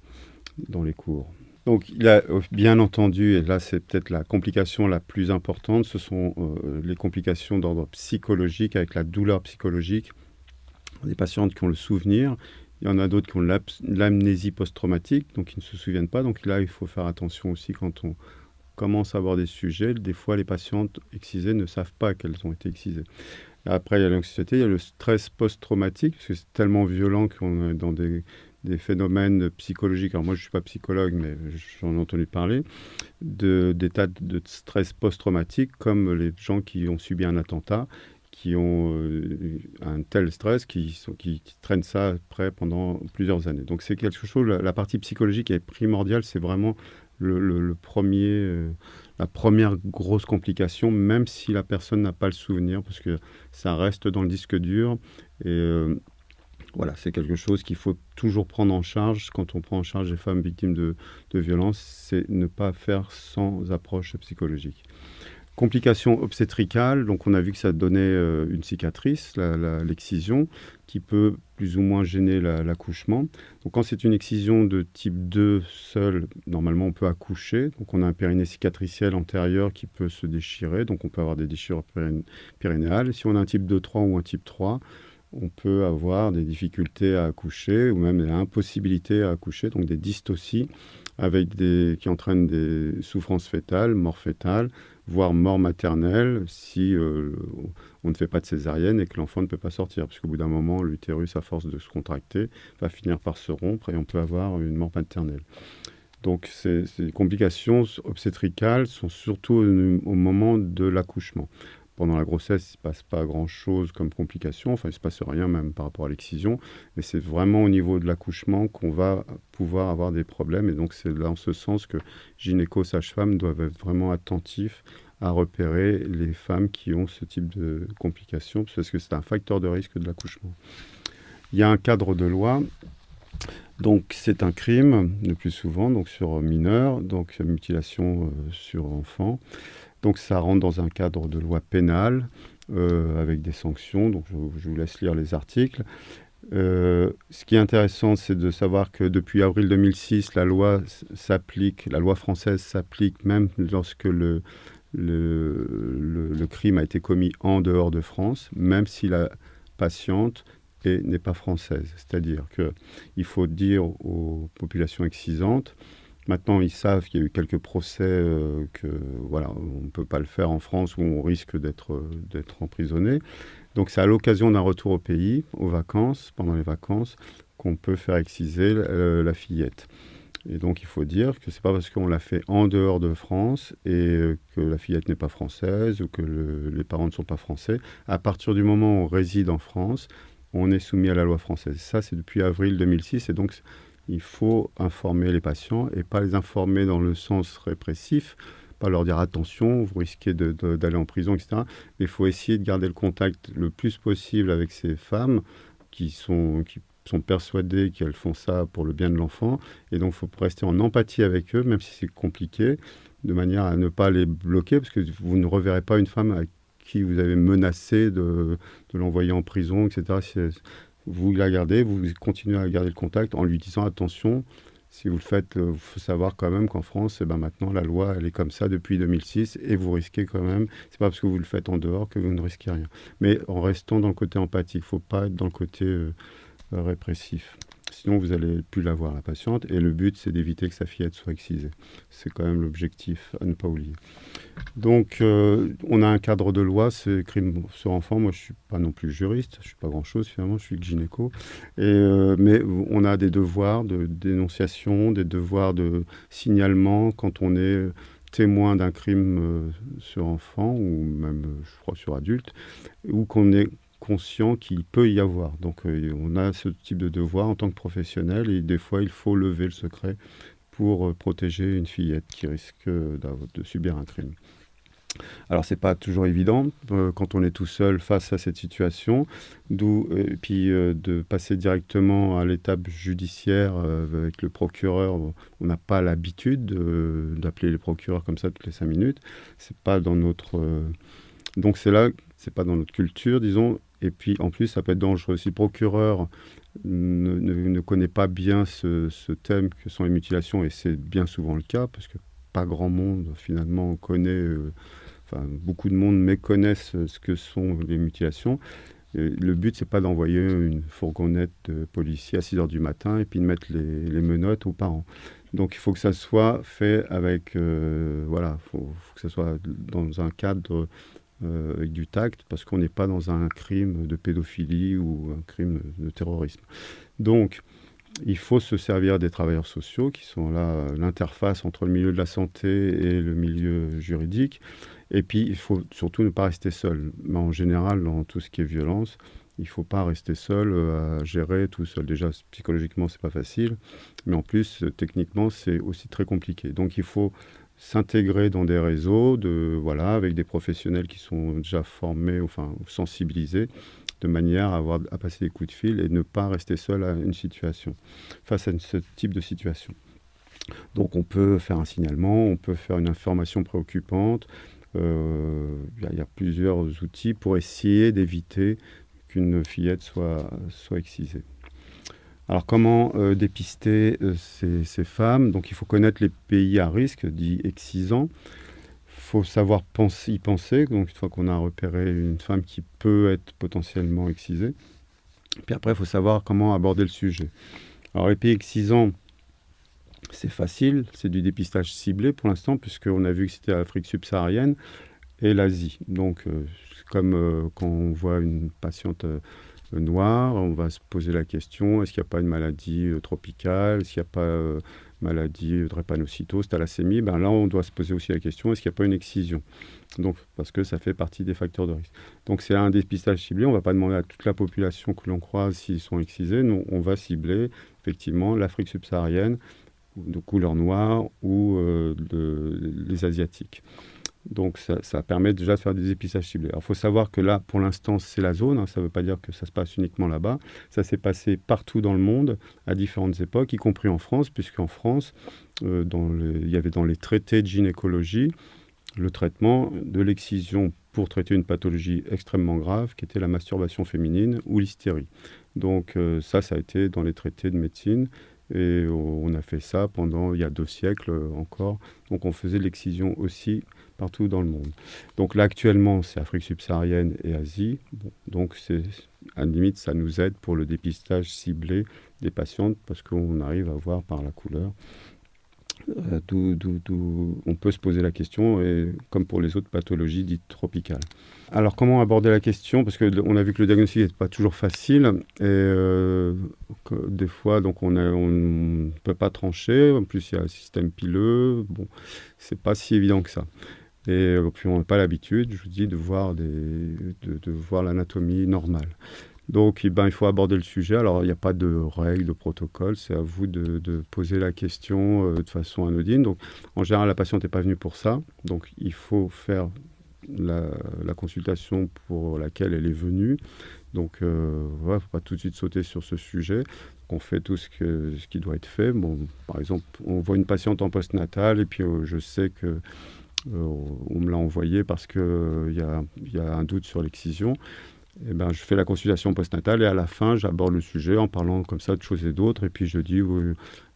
dans les cours. Donc, il a bien entendu, et là c'est peut-être la complication la plus importante, ce sont les complications d'ordre psychologique, avec la douleur psychologique. Des patientes qui ont le souvenir, il y en a d'autres qui ont l'amnésie post-traumatique, donc qui ne se souviennent pas. Donc là, il faut faire attention aussi quand on commence à avoir des sujets. Des fois, les patientes excisées ne savent pas qu'elles ont été excisées. Après, il y a l'anxiété, il y a le stress post-traumatique, parce que c'est tellement violent qu'on est dans des phénomènes psychologiques. Alors moi, je ne suis pas psychologue, mais j'en ai entendu parler, d'états de stress post-traumatique, comme les gens qui ont subi un attentat, qui ont un tel stress, qui traînent ça après pendant plusieurs années. Donc c'est quelque chose, la partie psychologique est primordiale, c'est vraiment la première grosse complication, même si la personne n'a pas le souvenir, parce que ça reste dans le disque dur. Et voilà, c'est quelque chose qu'il faut toujours prendre en charge quand on prend en charge les femmes victimes de violences, c'est ne pas faire sans approche psychologique. Complications obstétricales, donc on a vu que ça donnait une cicatrice, l'excision, qui peut plus ou moins gêner l'accouchement. Donc quand c'est une excision de type 2 seule, normalement on peut accoucher. Donc on a un périnée cicatriciel antérieur qui peut se déchirer, donc on peut avoir des déchirures périnéales. Si on a un type 2-3 ou un type 3, on peut avoir des difficultés à accoucher ou même l'impossibilité à accoucher, donc des dystocies qui entraînent des souffrances fœtales, mort fœtale, voire mort maternelle si on ne fait pas de césarienne et que l'enfant ne peut pas sortir. Parce qu'au bout d'un moment, l'utérus, à force de se contracter, va finir par se rompre et on peut avoir une mort maternelle. Donc ces complications obstétricales sont surtout au moment de l'accouchement. Pendant la grossesse, il ne se passe pas grand-chose comme complication, enfin il ne se passe rien même par rapport à l'excision, mais c'est vraiment au niveau de l'accouchement qu'on va pouvoir avoir des problèmes. Et donc c'est dans ce sens que gynéco, sage-femme doivent être vraiment attentifs à repérer les femmes qui ont ce type de complications, parce que c'est un facteur de risque de l'accouchement. Il y a un cadre de loi. Donc c'est un crime, le plus souvent, donc sur mineurs, donc mutilation sur enfants. Donc ça rentre dans un cadre de loi pénale avec des sanctions. Donc je vous laisse lire les articles. Ce qui est intéressant, c'est de savoir que depuis avril 2006, la loi française s'applique même lorsque le crime a été commis en dehors de France, même si la patiente n'est pas française. C'est-à-dire qu'il faut dire aux populations excisantes. Maintenant, ils savent qu'il y a eu quelques procès on ne peut pas le faire en France où on risque d'être emprisonné. Donc c'est à l'occasion d'un retour au pays, pendant les vacances, qu'on peut faire exciser la fillette. Et donc il faut dire que c'est pas parce qu'on l'a fait en dehors de France et que la fillette n'est pas française ou que les parents ne sont pas français. À partir du moment où on réside en France, on est soumis à la loi française. Ça, c'est depuis avril 2006 et donc il faut informer les patients et pas les informer dans le sens répressif, pas leur dire attention, vous risquez d'aller en prison, etc. Mais il faut essayer de garder le contact le plus possible avec ces femmes qui sont persuadées qu'elles font ça pour le bien de l'enfant. Et donc il faut rester en empathie avec eux, même si c'est compliqué, de manière à ne pas les bloquer, parce que vous ne reverrez pas une femme à qui vous avez menacé de l'envoyer en prison, etc. Vous la gardez, vous continuez à garder le contact en lui disant attention, si vous le faites, il faut savoir quand même qu'en France, maintenant la loi elle est comme ça depuis 2006 et vous risquez quand même, c'est pas parce que vous le faites en dehors que vous ne risquez rien. Mais en restant dans le côté empathique, il ne faut pas être dans le côté répressif. Sinon, vous n'allez plus la voir, la patiente. Et le but, c'est d'éviter que sa fillette soit excisée. C'est quand même l'objectif à ne pas oublier. Donc, on a un cadre de loi, c'est crime sur enfant. Moi, je ne suis pas non plus juriste, je ne suis pas grand-chose finalement, je suis gynéco. Mais on a des devoirs de dénonciation, des devoirs de signalement quand on est témoin d'un crime sur enfant, ou même, je crois, sur adulte, ou qu'on est conscient qu'il peut y avoir. Donc on a ce type de devoir en tant que professionnel et des fois il faut lever le secret pour protéger une fillette qui risque de subir un crime. Alors c'est pas toujours évident quand on est tout seul face à cette situation, de passer directement à l'étape judiciaire avec le procureur. On n'a pas l'habitude d'appeler les procureurs comme ça toutes les 5 minutes. C'est pas dans notre donc c'est pas dans notre culture, disons. Et puis, en plus, ça peut être dangereux. Si le procureur ne connaît pas bien ce thème que sont les mutilations, et c'est bien souvent le cas, parce que pas grand monde, finalement, connaît... beaucoup de monde méconnaissent ce que sont les mutilations. Et le but, c'est pas d'envoyer une fourgonnette de policiers à 6 heures du matin et puis de mettre les menottes aux parents. Donc, il faut que ça soit fait avec... faut que ça soit dans un cadre... avec du tact, parce qu'on n'est pas dans un crime de pédophilie ou un crime de terrorisme. Donc, il faut se servir des travailleurs sociaux qui sont là, l'interface entre le milieu de la santé et le milieu juridique. Et puis, il faut surtout ne pas rester seul. Mais en général, dans tout ce qui est violence, il ne faut pas rester seul à gérer tout seul. Déjà, psychologiquement, c'est pas facile. Mais en plus, techniquement, c'est aussi très compliqué. Donc, il faut s'intégrer dans des réseaux avec des professionnels qui sont déjà formés, sensibilisés, de manière à passer des coups de fil et ne pas rester seul face à ce type de situation. Donc on peut faire un signalement, on peut faire une information préoccupante, Il y a plusieurs outils pour essayer d'éviter qu'une fillette soit excisée. Alors, comment dépister ces femmes? Donc, il faut connaître les pays à risque, dits excisants. Il faut savoir y penser. Donc, une fois qu'on a repéré une femme qui peut être potentiellement excisée, puis après, il faut savoir comment aborder le sujet. Alors, les pays excisants, c'est facile, c'est du dépistage ciblé pour l'instant, puisqu'on a vu que c'était l'Afrique subsaharienne et l'Asie. Donc, comme quand on voit une patiente noire, on va se poser la question, est-ce qu'il n'y a pas une maladie tropicale, est-ce qu'il n'y a pas maladie drépanocytose, thalassémie? Là, on doit se poser aussi la question, est-ce qu'il n'y a pas une excision? Donc, parce que ça fait partie des facteurs de risque. Donc, c'est un dépistage ciblé. On ne va pas demander à toute la population que l'on croise s'ils sont excisés. Non, on va cibler effectivement l'Afrique subsaharienne, de couleur noire, ou les Asiatiques. Donc, ça permet déjà de faire des dépistages ciblés. Alors, il faut savoir que là, pour l'instant, c'est la zone. Ça ne veut pas dire que ça se passe uniquement là-bas. Ça s'est passé partout dans le monde, à différentes époques, y compris en France, puisqu'en France, il y avait dans les traités de gynécologie le traitement de l'excision pour traiter une pathologie extrêmement grave, qui était la masturbation féminine ou l'hystérie. Donc, ça a été dans les traités de médecine. Et on a fait ça pendant, il y a 2 siècles encore. Donc, on faisait l'excision aussi partout dans le monde. Donc là, actuellement, c'est Afrique subsaharienne et Asie. Bon, donc, à la limite, ça nous aide pour le dépistage ciblé des patientes, parce qu'on arrive à voir par la couleur d'où on peut se poser la question, et comme pour les autres pathologies dites tropicales. Alors, comment aborder la question? Parce qu'on a vu que le diagnostic n'est pas toujours facile, et des fois, donc on ne peut pas trancher. En plus, il y a un système pileux. Bon, c'est pas si évident que ça. Et puis, on n'a pas l'habitude, je vous dis, de voir l'anatomie normale. Donc, il faut aborder le sujet. Alors, il n'y a pas de règles, de protocole. C'est à vous de poser la question de façon anodine. Donc, en général, la patiente n'est pas venue pour ça. Donc, il faut faire la consultation pour laquelle elle est venue. Donc, il ne faut pas tout de suite sauter sur ce sujet. On fait tout ce qui doit être fait. Bon, par exemple, on voit une patiente en postnatal, et puis je sais que on me l'a envoyé parce qu'il y a un doute sur l'excision. Je fais la consultation postnatale, et à la fin, j'aborde le sujet en parlant comme ça de choses et d'autres. Et puis je dis, oui,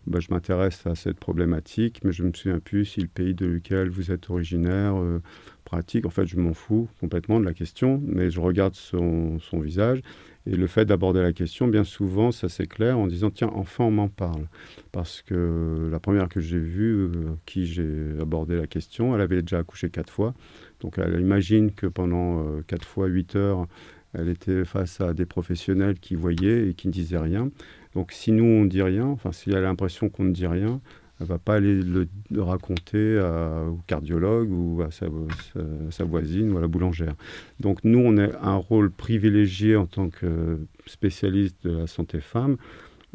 je m'intéresse à cette problématique, mais je ne me souviens plus si le pays de lequel vous êtes originaire pratique. En fait, je m'en fous complètement de la question, mais je regarde son visage. Et le fait d'aborder la question, bien souvent, ça s'éclaire en disant, tiens, enfin, on m'en parle. Parce que la première que j'ai vue, qui j'ai abordé la question, elle avait déjà accouché 4 fois. Donc, elle imagine que pendant 4 fois 8 heures, elle était face à des professionnels qui voyaient et qui ne disaient rien. Donc, si nous, on ne dit rien, enfin, si elle a l'impression qu'on ne dit rien, elle ne va pas aller le raconter au cardiologue ou à sa voisine ou à la boulangère. Donc, nous, on a un rôle privilégié en tant que spécialiste de la santé femme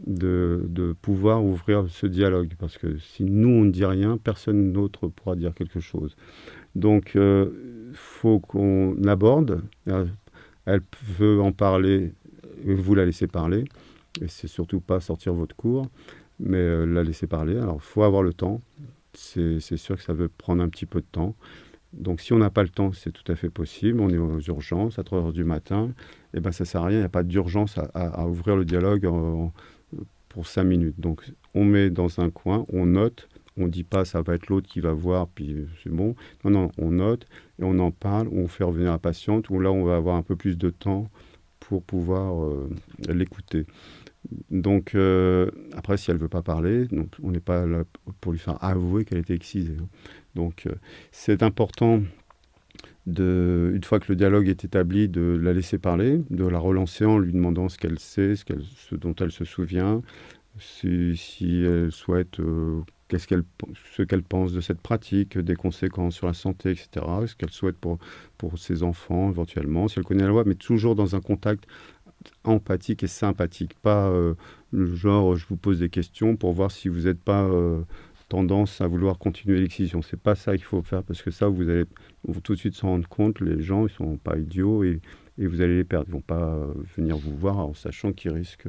de pouvoir ouvrir ce dialogue. Parce que si nous, on ne dit rien, personne d'autre pourra dire quelque chose. Donc, il faut qu'on aborde. Elle veut en parler, vous la laissez parler. Et c'est surtout pas sortir votre cours, mais la laisser parler. Alors, il faut avoir le temps. C'est sûr que ça veut prendre un petit peu de temps. Donc, si on n'a pas le temps, c'est tout à fait possible. On est aux urgences, à 3 heures du matin. Et ça ne sert à rien. Il n'y a pas d'urgence à ouvrir le dialogue pour 5 minutes. Donc, on met dans un coin, on note. On ne dit pas ça va être l'autre qui va voir, puis c'est bon. Non, on note et on en parle. On fait revenir la patiente, où là, on va avoir un peu plus de temps pour pouvoir l'écouter. Donc, après, si elle ne veut pas parler, donc, on n'est pas là pour lui faire avouer qu'elle était excisée. Donc, c'est important, une fois que le dialogue est établi, de la laisser parler, de la relancer en lui demandant ce qu'elle sait, ce dont elle se souvient, si elle souhaite, ce qu'elle pense de cette pratique, des conséquences sur la santé, etc., ce qu'elle souhaite pour ses enfants, éventuellement, si elle connaît la loi, mais toujours dans un contact empathique et sympathique, pas le genre je vous pose des questions pour voir si vous n'êtes pas tendance à vouloir continuer l'excision. C'est pas ça qu'il faut faire, parce que ça, vous allez tout de suite s'en rendre compte. Les gens, ils sont pas idiots, et et vous allez les perdre. Ils ne vont pas venir vous voir en sachant qu'ils risquent.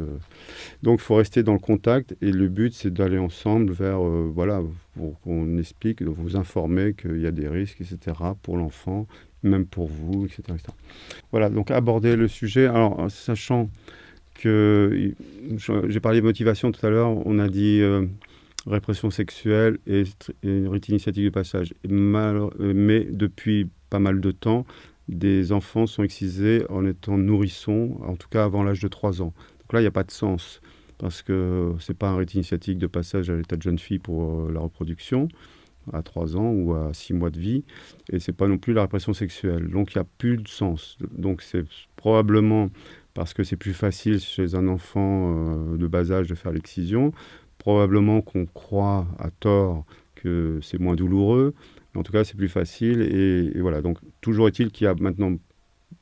Donc, il faut rester dans le contact et le but, c'est d'aller ensemble vers, voilà, pour qu'on explique, de vous informer qu'il y a des risques, etc., pour l'enfant, même pour vous, etc., etc. Voilà, donc aborder le sujet, alors sachant que j'ai parlé de motivation tout à l'heure, on a dit répression sexuelle et rite initiatique du passage. Mais depuis pas mal de temps, des enfants sont excisés en étant nourrissons, en tout cas avant l'âge de 3 ans. Donc là, il n'y a pas de sens, parce que ce n'est pas un rite initiatique de passage à l'état de jeune fille pour la reproduction, à 3 ans ou à 6 mois de vie, et ce n'est pas non plus la répression sexuelle. Donc il n'y a plus de sens. Donc c'est probablement parce que c'est plus facile chez un enfant de bas âge de faire l'excision, probablement qu'on croit à tort que c'est moins douloureux, mais en tout cas c'est plus facile, et voilà. Donc toujours est-il qu'il y a maintenant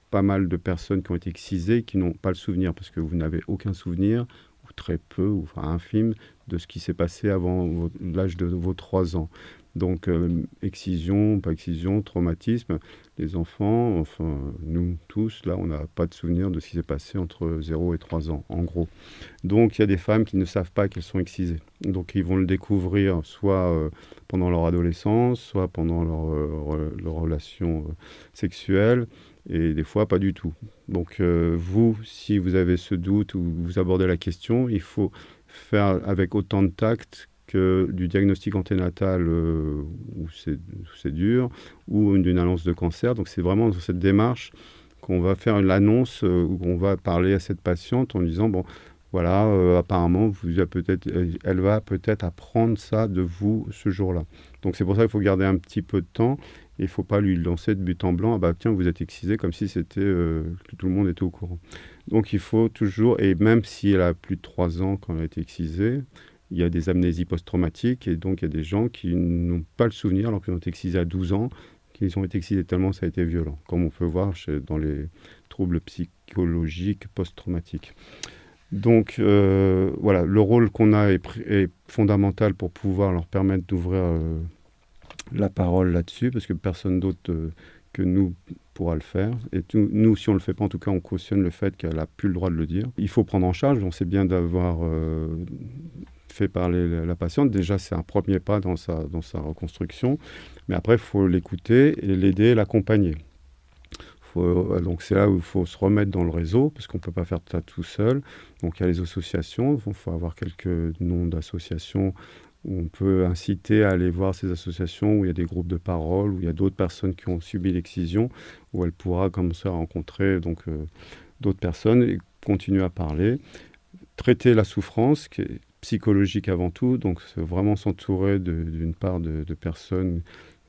pas mal de personnes qui ont été excisées qui n'ont pas le souvenir, parce que vous n'avez aucun souvenir, ou très peu, ou enfin infime, de ce qui s'est passé avant l'âge de vos 3 ans. Donc, excision, pas excision, traumatisme, les enfants, enfin, nous tous, là, on n'a pas de souvenir de ce qui s'est passé entre 0 et 3 ans, en gros. Donc, il y a des femmes qui ne savent pas qu'elles sont excisées. Donc, ils vont le découvrir soit pendant leur adolescence, soit pendant leur relation sexuelle, et des fois, pas du tout. Donc, vous, si vous avez ce doute ou vous abordez la question, il faut faire avec autant de tact que du diagnostic anténatal où c'est dur, ou d'une annonce de cancer. Donc c'est vraiment dans cette démarche qu'on va faire l'annonce, où on va parler à cette patiente en disant, bon, voilà, apparemment, elle va peut-être apprendre ça de vous ce jour-là. Donc c'est pour ça qu'il faut garder un petit peu de temps, et il ne faut pas lui lancer de but en blanc, ah bah tiens, vous êtes excisé, comme si c'était que tout le monde était au courant. Donc il faut toujours, et même si elle a plus de 3 ans quand elle a été excisée, il y a des amnésies post-traumatiques, et donc il y a des gens qui n'ont pas le souvenir alors qu'ils ont été excisés à 12 ans, qu'ils ont été excisés tellement ça a été violent, comme on peut voir dans les troubles psychologiques post-traumatiques. Donc voilà, le rôle qu'on a est fondamental pour pouvoir leur permettre d'ouvrir la parole là-dessus, parce que personne d'autre que nous pourra le faire. Et nous, si on ne le fait pas, en tout cas, on cautionne le fait qu'elle n'a plus le droit de le dire. Il faut prendre en charge, on sait bien d'avoir fait parler la patiente. Déjà, c'est un premier pas dans sa reconstruction. Mais après, il faut l'écouter et l'aider, l'accompagner. Donc c'est là où il faut se remettre dans le réseau, parce qu'on ne peut pas faire ça tout seul. Donc il y a les associations, il faut avoir quelques noms d'associations où on peut inciter à aller voir ces associations, où il y a des groupes de parole, où il y a d'autres personnes qui ont subi l'excision, où elle pourra comme ça rencontrer d'autres personnes et continuer à parler. Traiter la souffrance, qui est psychologique avant tout, donc c'est vraiment s'entourer d'une part de personnes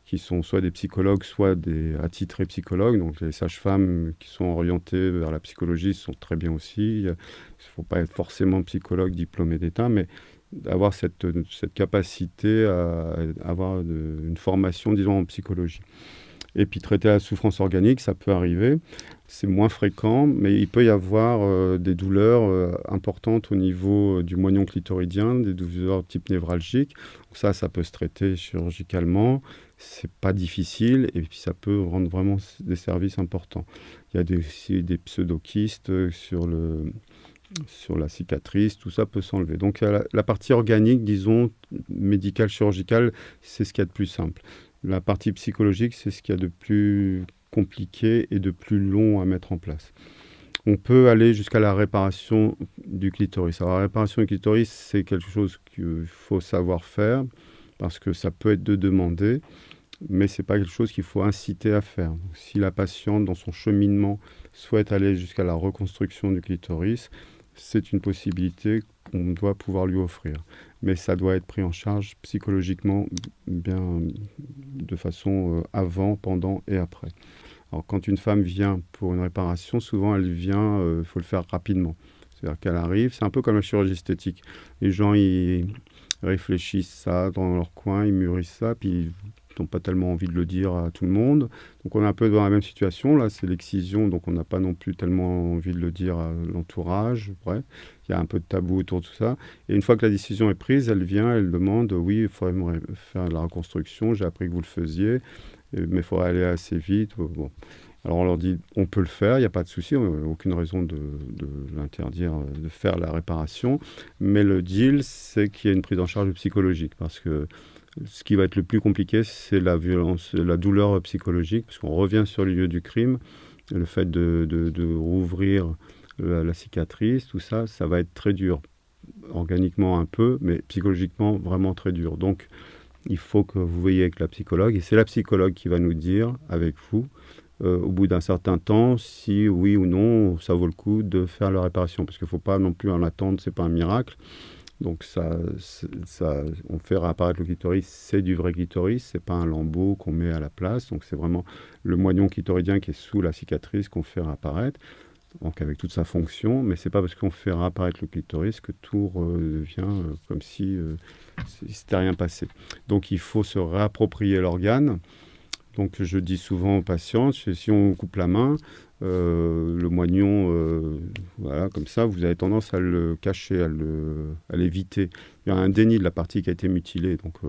qui sont soit des psychologues, soit des attitrés psychologues. Donc les sages-femmes qui sont orientées vers la psychologie sont très bien aussi. Il ne faut pas être forcément psychologue diplômé d'État, mais d'avoir cette capacité à avoir une formation, disons, en psychologie. Et puis traiter la souffrance organique, ça peut arriver. C'est moins fréquent, mais il peut y avoir des douleurs importantes au niveau du moignon clitoridien, des douleurs type névralgique. Donc ça peut se traiter chirurgicalement. C'est pas difficile, et puis ça peut rendre vraiment des services importants. Il y a aussi des pseudokystes sur la cicatrice, tout ça peut s'enlever. Donc la partie organique, disons, médicale, chirurgicale, c'est ce qu'il y a de plus simple. La partie psychologique, c'est ce qu'il y a de plus compliqué et de plus long à mettre en place. On peut aller jusqu'à la réparation du clitoris. Alors la réparation du clitoris, c'est quelque chose qu'il faut savoir faire, parce que ça peut être de demander, mais ce n'est pas quelque chose qu'il faut inciter à faire. Donc, si la patiente, dans son cheminement, souhaite aller jusqu'à la reconstruction du clitoris, c'est une possibilité qu'on doit pouvoir lui offrir. Mais ça doit être pris en charge psychologiquement, bien de façon avant, pendant et après. Alors quand une femme vient pour une réparation, souvent elle vient, il faut le faire rapidement. C'est-à-dire qu'elle arrive, c'est un peu comme la chirurgie esthétique. Les gens, ils réfléchissent ça dans leur coin, ils mûrissent ça, puis ils n'ont pas tellement envie de le dire à tout le monde. Donc on est un peu dans la même situation, là c'est l'excision, donc on n'a pas non plus tellement envie de le dire à l'entourage. Bref, il y a un peu de tabou autour de tout ça. Et une fois que la décision est prise, elle vient, elle demande, oui, il faudrait me faire de la reconstruction, j'ai appris que vous le faisiez, mais il faudrait aller assez vite. Bon. Alors on leur dit, on peut le faire, il n'y a pas de souci, aucune raison de l'interdire de faire la réparation. Mais le deal, c'est qu'il y ait une prise en charge psychologique. Parce que ce qui va être le plus compliqué, c'est la violence, la douleur psychologique. Parce qu'on revient sur le lieu du crime. Le fait de rouvrir la cicatrice, tout ça, ça va être très dur. Organiquement un peu, mais psychologiquement vraiment très dur. Donc il faut que vous veilliez avec la psychologue. Et c'est la psychologue qui va nous dire, avec vous, au bout d'un certain temps, si oui ou non, ça vaut le coup de faire la réparation. Parce qu'il ne faut pas non plus en attendre, ce n'est pas un miracle. Donc on fait réapparaître le clitoris, c'est du vrai clitoris, c'est pas un lambeau qu'on met à la place. Donc c'est vraiment le moignon clitoridien qui est sous la cicatrice qu'on fait réapparaître, donc avec toute sa fonction. Mais c'est pas parce qu'on fait réapparaître le clitoris que tout redevient comme si il s'était rien passé. Donc il faut se réapproprier l'organe. Donc je dis souvent aux patients, si on coupe la main, le moignon, voilà, comme ça, vous avez tendance à le cacher, à l'éviter. Il y a un déni de la partie qui a été mutilée. Donc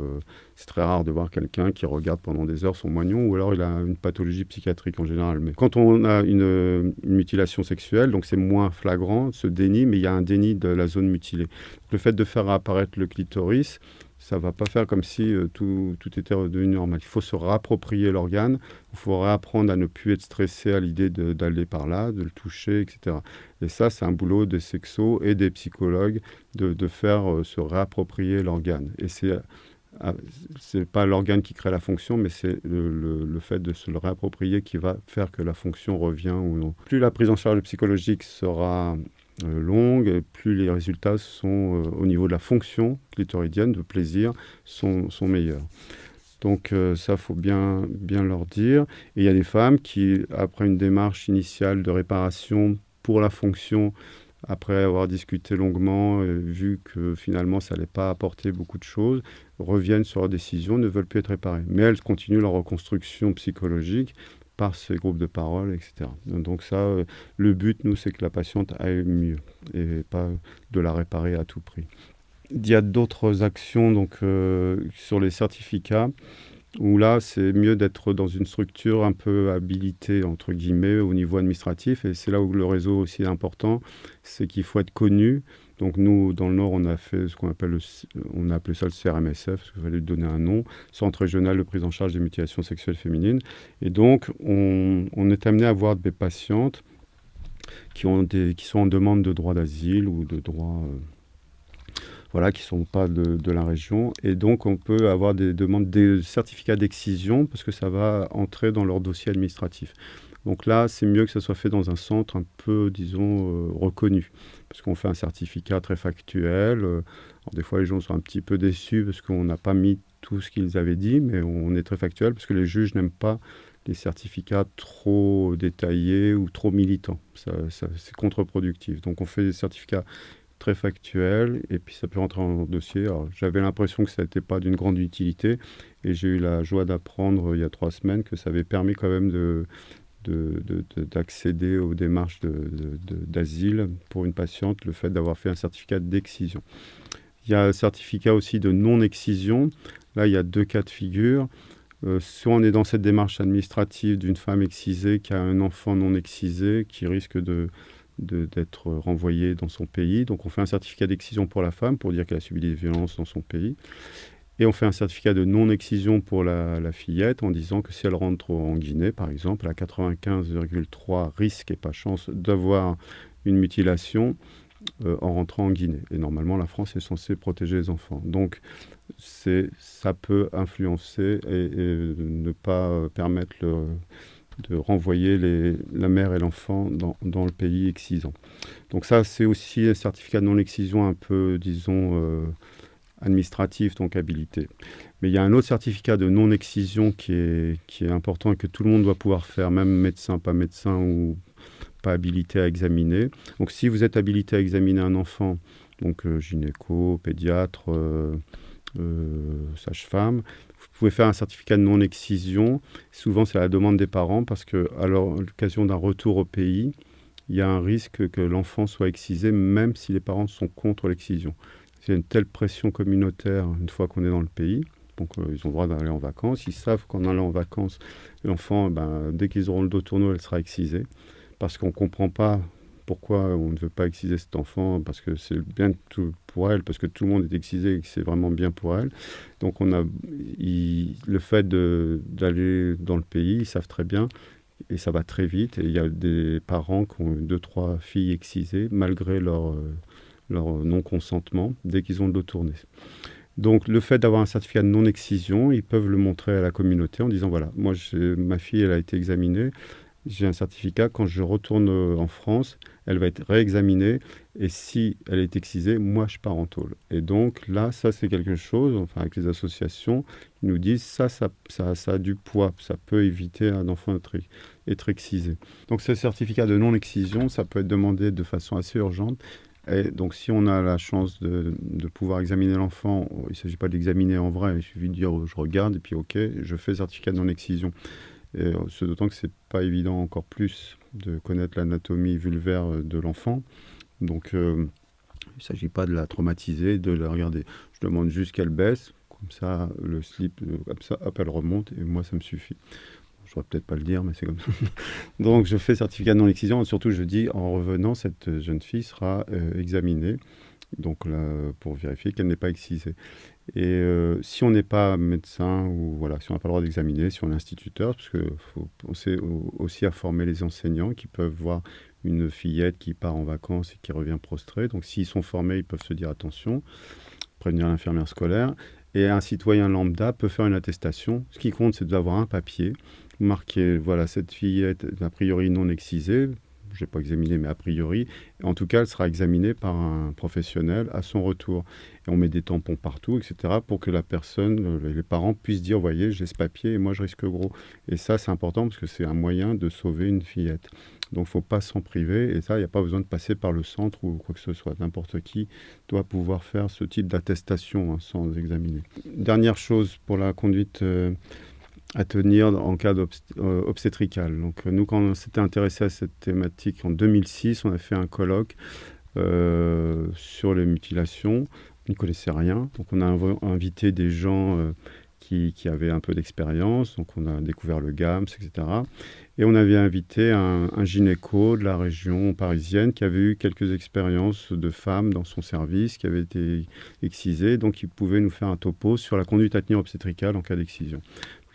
c'est très rare de voir quelqu'un qui regarde pendant des heures son moignon, ou alors il a une pathologie psychiatrique en général. Mais quand on a une mutilation sexuelle, donc c'est moins flagrant, ce déni, mais il y a un déni de la zone mutilée. Donc, le fait de faire apparaître le clitoris, ça ne va pas faire comme si tout était redevenu normal. Il faut se réapproprier l'organe, il faut réapprendre à ne plus être stressé à l'idée d'aller par là, de le toucher, etc. Et ça, c'est un boulot des sexos et des psychologues de faire se réapproprier l'organe. Et c'est pas l'organe qui crée la fonction, mais c'est le fait de se le réapproprier qui va faire que la fonction revient ou non. Plus la prise en charge psychologique sera longue, plus les résultats sont au niveau de la fonction clitoridienne, de plaisir, sont meilleurs. Donc ça, faut bien leur dire. Et il y a des femmes qui, après une démarche initiale de réparation pour la fonction, après avoir discuté longuement, vu que finalement ça n'allait pas apporter beaucoup de choses, reviennent sur leur décision, ne veulent plus être réparées. Mais elles continuent leur reconstruction psychologique par ces groupes de parole, etc. Donc ça, le but, nous, c'est que la patiente aille mieux et pas de la réparer à tout prix. Il y a d'autres actions donc, sur les certificats où là, c'est mieux d'être dans une structure un peu habilitée, entre guillemets, au niveau administratif. Et c'est là où le réseau aussi est important, c'est qu'il faut être connu. Donc nous, dans le Nord, on a fait ce qu'on appelle on a appelé ça le CRMSF, parce qu'il fallait lui donner un nom, Centre régional de prise en charge des mutilations sexuelles féminines. Et donc, on est amené à voir des patientes qui sont en demande de droit d'asile ou de droit... voilà, qui ne sont pas de la région. Et donc, on peut avoir des demandes de certificats d'excision parce que ça va entrer dans leur dossier administratif. Donc là, c'est mieux que ça soit fait dans un centre un peu, disons, reconnu. Parce qu'on fait un certificat très factuel. Alors, des fois, les gens sont un petit peu déçus parce qu'on n'a pas mis tout ce qu'ils avaient dit, mais on est très factuel parce que les juges n'aiment pas les certificats trop détaillés ou trop militants. C'est contre-productif. Donc, on fait des certificats très factuel, et puis ça peut rentrer en dossier. Alors, j'avais l'impression que ça n'était pas d'une grande utilité, et j'ai eu la joie d'apprendre il y a 3 semaines que ça avait permis quand même d'accéder aux démarches d'asile pour une patiente, le fait d'avoir fait un certificat d'excision. Il y a un certificat aussi de non-excision. Là, il y a 2 cas de figure. Soit on est dans cette démarche administrative d'une femme excisée qui a un enfant non excisé, qui risque d'être renvoyée dans son pays. Donc on fait un certificat d'excision pour la femme pour dire qu'elle a subi des violences dans son pays. Et on fait un certificat de non-excision pour la fillette en disant que si elle rentre en Guinée, par exemple, elle a 95,3 risques et pas chance d'avoir une mutilation en rentrant en Guinée. Et normalement, la France est censée protéger les enfants. Donc ça peut influencer et ne pas permettre de renvoyer la mère et l'enfant dans le pays excisant. Donc ça, c'est aussi un certificat de non-excision un peu, disons, administratif, donc habilité. Mais il y a un autre certificat de non-excision qui est important et que tout le monde doit pouvoir faire, même médecin, pas médecin ou pas habilité à examiner. Donc si vous êtes habilité à examiner un enfant, donc gynéco, pédiatre, sage-femme, vous pouvez faire un certificat de non-excision. Souvent, c'est à la demande des parents parce qu'à l'occasion d'un retour au pays, il y a un risque que l'enfant soit excisé, même si les parents sont contre l'excision. Il y a une telle pression communautaire une fois qu'on est dans le pays, Donc ils ont le droit d'aller en vacances. Ils savent qu'en allant en vacances, l'enfant, dès qu'ils auront le dos tourné, elle sera excisée. Parce qu'on ne comprend pas pourquoi on ne veut pas exciser cet enfant, parce que c'est bien pour elle, parce que tout le monde est excisé et que c'est vraiment bien pour elle. Donc le fait d'aller dans le pays, ils savent très bien, et ça va très vite. Et il y a des parents qui ont 2-3 filles excisées, malgré leur non-consentement, dès qu'ils ont le dos tourné. Donc le fait d'avoir un certificat de non-excision, ils peuvent le montrer à la communauté en disant, voilà, moi ma fille, elle a été examinée, j'ai un certificat, quand je retourne en France, elle va être réexaminée, et si elle est excisée, moi je pars en tôle. Et donc là, ça c'est quelque chose, enfin avec les associations, ils nous disent, ça a du poids, ça peut éviter à un enfant d'être excisé. Donc ce certificat de non-excision, ça peut être demandé de façon assez urgente. Et donc si on a la chance de pouvoir examiner l'enfant, il ne s'agit pas d'examiner en vrai, il suffit de dire, je regarde, et puis ok, je fais certificat de non-excision. Et ce d'autant que c'est pas évident encore plus de connaître l'anatomie vulvaire de l'enfant. Donc il ne s'agit pas de la traumatiser, de la regarder. Je demande juste qu'elle baisse, comme ça le slip, comme ça, hop, elle remonte, et moi ça me suffit. Je ne devrais peut-être pas le dire, mais c'est comme ça. Donc je fais certificat de non-excision, et surtout je dis, en revenant, cette jeune fille sera examinée, donc là, pour vérifier qu'elle n'est pas excisée. Et si on n'est pas médecin, ou voilà, si on n'a pas le droit d'examiner, si on est instituteur, parce qu'il faut penser aussi à former les enseignants qui peuvent voir une fillette qui part en vacances et qui revient prostrée. Donc s'ils sont formés, ils peuvent se dire attention, prévenir l'infirmière scolaire. Et un citoyen lambda peut faire une attestation. Ce qui compte, c'est d'avoir un papier marqué, voilà, cette fillette a priori non excisée. Je n'ai pas examiné, mais a priori. En tout cas, elle sera examinée par un professionnel à son retour. Et on met des tampons partout, etc., pour que la personne, les parents puissent dire, voyez, j'ai ce papier et moi je risque gros. Et ça, c'est important parce que c'est un moyen de sauver une fillette. Donc, il ne faut pas s'en priver. Et ça, il n'y a pas besoin de passer par le centre ou quoi que ce soit. N'importe qui doit pouvoir faire ce type d'attestation sans examiner. Dernière chose pour la conduite à tenir en cas obstétrical. Donc nous, quand on s'était intéressé à cette thématique en 2006, on a fait un colloque sur les mutilations. On n'y connaissait rien. Donc on a invité des gens qui avaient un peu d'expérience. Donc on a découvert le GAMS, etc. Et on avait invité un gynéco de la région parisienne qui avait eu quelques expériences de femmes dans son service, qui avait été excisée. Donc il pouvait nous faire un topo sur la conduite à tenir obstétricale en cas d'excision.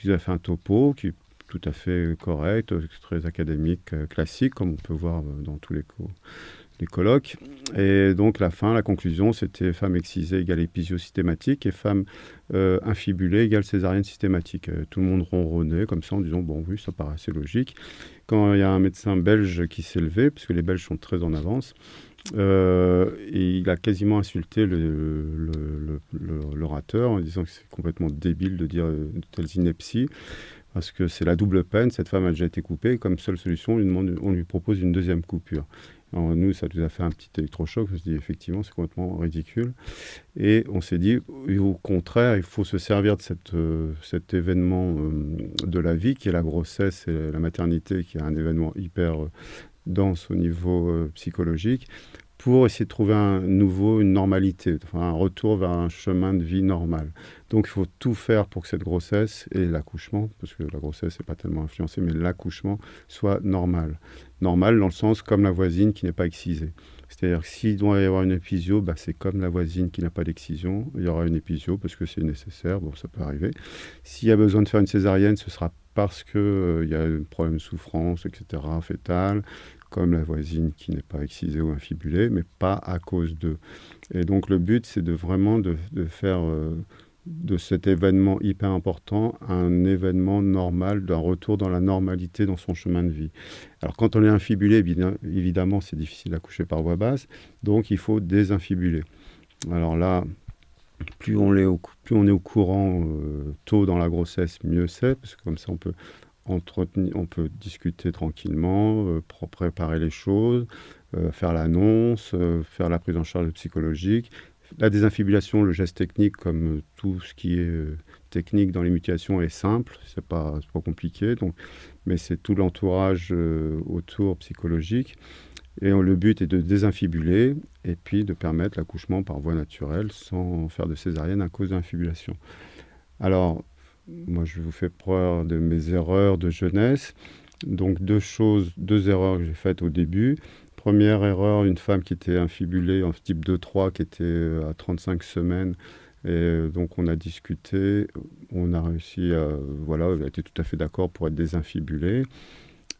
Il a fait un topo qui est tout à fait correct, très académique, classique, comme on peut voir dans tous les colloques. Et donc la conclusion, c'était femme excisée égale épisio systématique et femme infibulée égale césarienne systématique. Tout le monde ronronnait comme ça en disant, bon oui, ça paraît assez logique. Quand il y a un médecin belge qui s'est levé, parce que les Belges sont très en avance, et il a quasiment insulté l'orateur en disant que c'est complètement débile de dire de telles inepties, parce que c'est la double peine. Cette femme a déjà été coupée, comme seule solution, on lui propose une deuxième coupure. Alors nous, ça nous a fait un petit électrochoc. On se dit effectivement, c'est complètement ridicule. Et on s'est dit, au contraire, il faut se servir de cet événement de la vie, qui est la grossesse et la maternité, qui est un événement hyper dense au niveau psychologique, pour essayer de trouver une normalité, enfin un retour vers un chemin de vie normal. Donc il faut tout faire pour que cette grossesse et l'accouchement, parce que la grossesse n'est pas tellement influencée, mais l'accouchement soit normal. Normal dans le sens comme la voisine qui n'est pas excisée. C'est-à-dire que s'il doit y avoir une épisio, c'est comme la voisine qui n'a pas d'excision, il y aura une épisio parce que c'est nécessaire, bon ça peut arriver. S'il y a besoin de faire une césarienne, ce sera parce qu'il y a un problème de souffrance, etc., fétale, comme la voisine qui n'est pas excisée ou infibulée, mais pas à cause d'eux. Et donc le but, c'est vraiment de faire de cet événement hyper important un événement normal, d'un retour dans la normalité dans son chemin de vie. Alors quand on est infibulé, évidemment, c'est difficile d'accoucher par voie basse, donc il faut désinfibuler. Alors là, plus on est au courant tôt dans la grossesse, mieux c'est, parce que comme ça on peut discuter tranquillement, préparer les choses, faire l'annonce, faire la prise en charge psychologique. La désinfibulation, le geste technique, comme tout ce qui est technique dans les mutilations, est simple, c'est pas compliqué, mais c'est tout l'entourage autour psychologique. Et le but est de désinfibuler et puis de permettre l'accouchement par voie naturelle sans faire de césarienne à cause d'infibulation. Alors, moi, je vous fais part de mes erreurs de jeunesse. Donc, deux erreurs que j'ai faites au début. Première erreur, une femme qui était infibulée en type 2-3, qui était à 35 semaines. Et donc, on a discuté. On a réussi à. Voilà, elle était tout à fait d'accord pour être désinfibulée.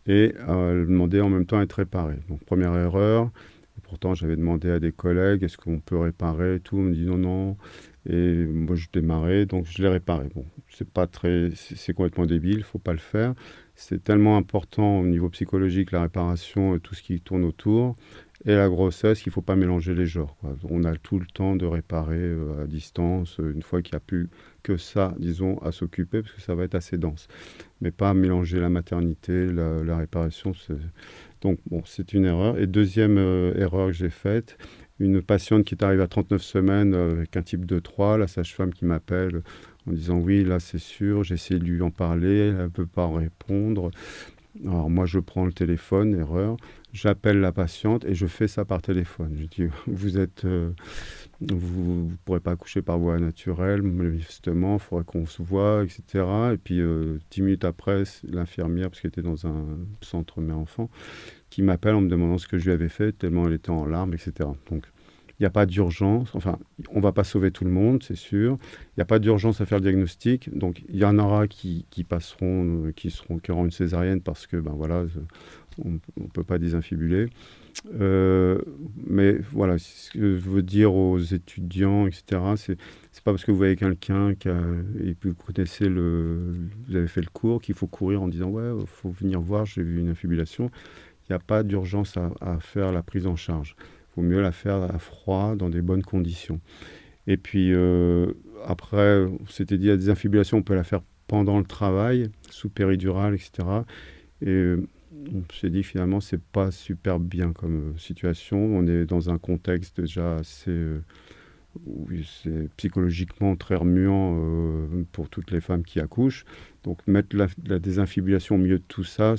Et elle demandait en même temps à être réparée. Donc, première erreur. Pourtant, j'avais demandé à des collègues, est-ce qu'on peut réparer et tout. On me dit non, non. Et moi, je démarrais, donc je l'ai réparé. Bon, c'est complètement débile, il ne faut pas le faire. C'est tellement important au niveau psychologique, la réparation et tout ce qui tourne autour. Et la grossesse, qu'il ne faut pas mélanger les genres, quoi. On a tout le temps de réparer à distance, une fois qu'il n'y a plus que ça, disons, à s'occuper, parce que ça va être assez dense. Mais pas mélanger la maternité, la réparation. Donc, bon, c'est une erreur. Et deuxième erreur que j'ai faite, une patiente qui est arrivée à 39 semaines avec un type 2-3, la sage-femme qui m'appelle en disant oui, là c'est sûr, j'ai essayé de lui en parler, elle ne peut pas répondre. Alors moi je prends le téléphone, erreur, j'appelle la patiente et je fais ça par téléphone. Je dis vous ne pourrez pas accoucher par voie naturelle, manifestement, il faudrait qu'on se voit, etc. Et puis 10 minutes après, l'infirmière, parce qu'elle était dans un centre mère-enfant, qui m'appelle en me demandant ce que je lui avais fait, tellement elle était en larmes, etc. Donc, il n'y a pas d'urgence. Enfin, on ne va pas sauver tout le monde, c'est sûr. Il n'y a pas d'urgence à faire le diagnostic. Donc, il y en aura qui passeront, qui auront une césarienne parce que, ben voilà, on ne peut pas désinfibuler. Mais voilà, ce que je veux dire aux étudiants, etc., c'est pas parce que vous voyez quelqu'un et puis vous avez fait le cours, qu'il faut courir en disant ouais, il faut venir voir, j'ai vu une infibulation. Il n'y a pas d'urgence à faire la prise en charge. Il vaut mieux la faire à froid, dans des bonnes conditions. Et puis après, on s'était dit la désinfibulation, on peut la faire pendant le travail, sous péridurale, etc. Et on s'est dit finalement, c'est pas super bien comme situation. On est dans un contexte déjà assez oui, c'est psychologiquement très remuant pour toutes les femmes qui accouchent. Donc mettre la désinfibulation au milieu de tout ça,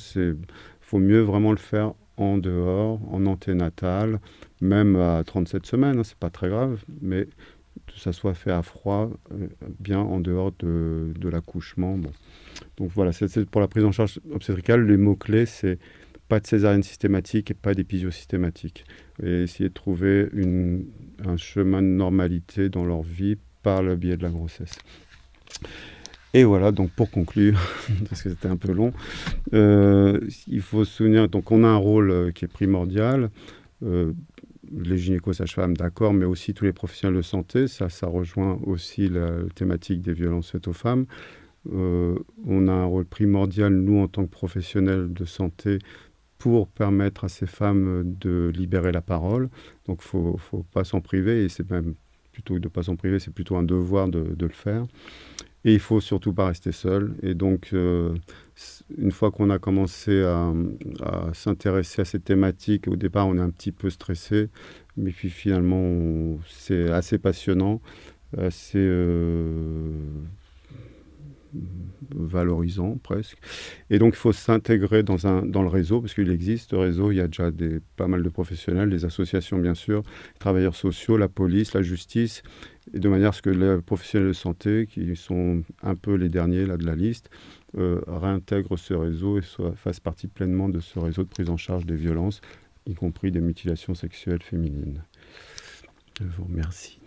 faut mieux vraiment le faire en dehors, en anténatal, même à 37 semaines, hein, c'est pas très grave, mais que ça soit fait à froid, bien en dehors de l'accouchement. Bon. Donc voilà, c'est pour la prise en charge obstétricale, les mots-clés, c'est pas de césarienne systématique et pas d'épisio systématique. Et essayer de trouver un chemin de normalité dans leur vie par le biais de la grossesse. Et voilà, donc pour conclure, parce que c'était un peu long, il faut se souvenir, donc on a un rôle qui est primordial, les gynécos, sages-femmes, d'accord, mais aussi tous les professionnels de santé, ça rejoint aussi la thématique des violences faites aux femmes. On a un rôle primordial, nous, en tant que professionnels de santé, pour permettre à ces femmes de libérer la parole. Donc, il ne faut pas s'en priver, et c'est même plutôt que de ne pas s'en priver, c'est plutôt un devoir de le faire. Et il ne faut surtout pas rester seul. Et donc, une fois qu'on a commencé à s'intéresser à ces thématiques, au départ, on est un petit peu stressé, mais puis finalement, c'est assez passionnant, assez valorisant presque. Et donc, il faut s'intégrer dans le réseau, parce qu'il existe ce réseau, il y a déjà pas mal de professionnels, des associations bien sûr, les travailleurs sociaux, la police, la justice, et de manière à ce que les professionnels de santé, qui sont un peu les derniers là, de la liste, réintègrent ce réseau et fassent partie pleinement de ce réseau de prise en charge des violences, y compris des mutilations sexuelles féminines. Je vous remercie.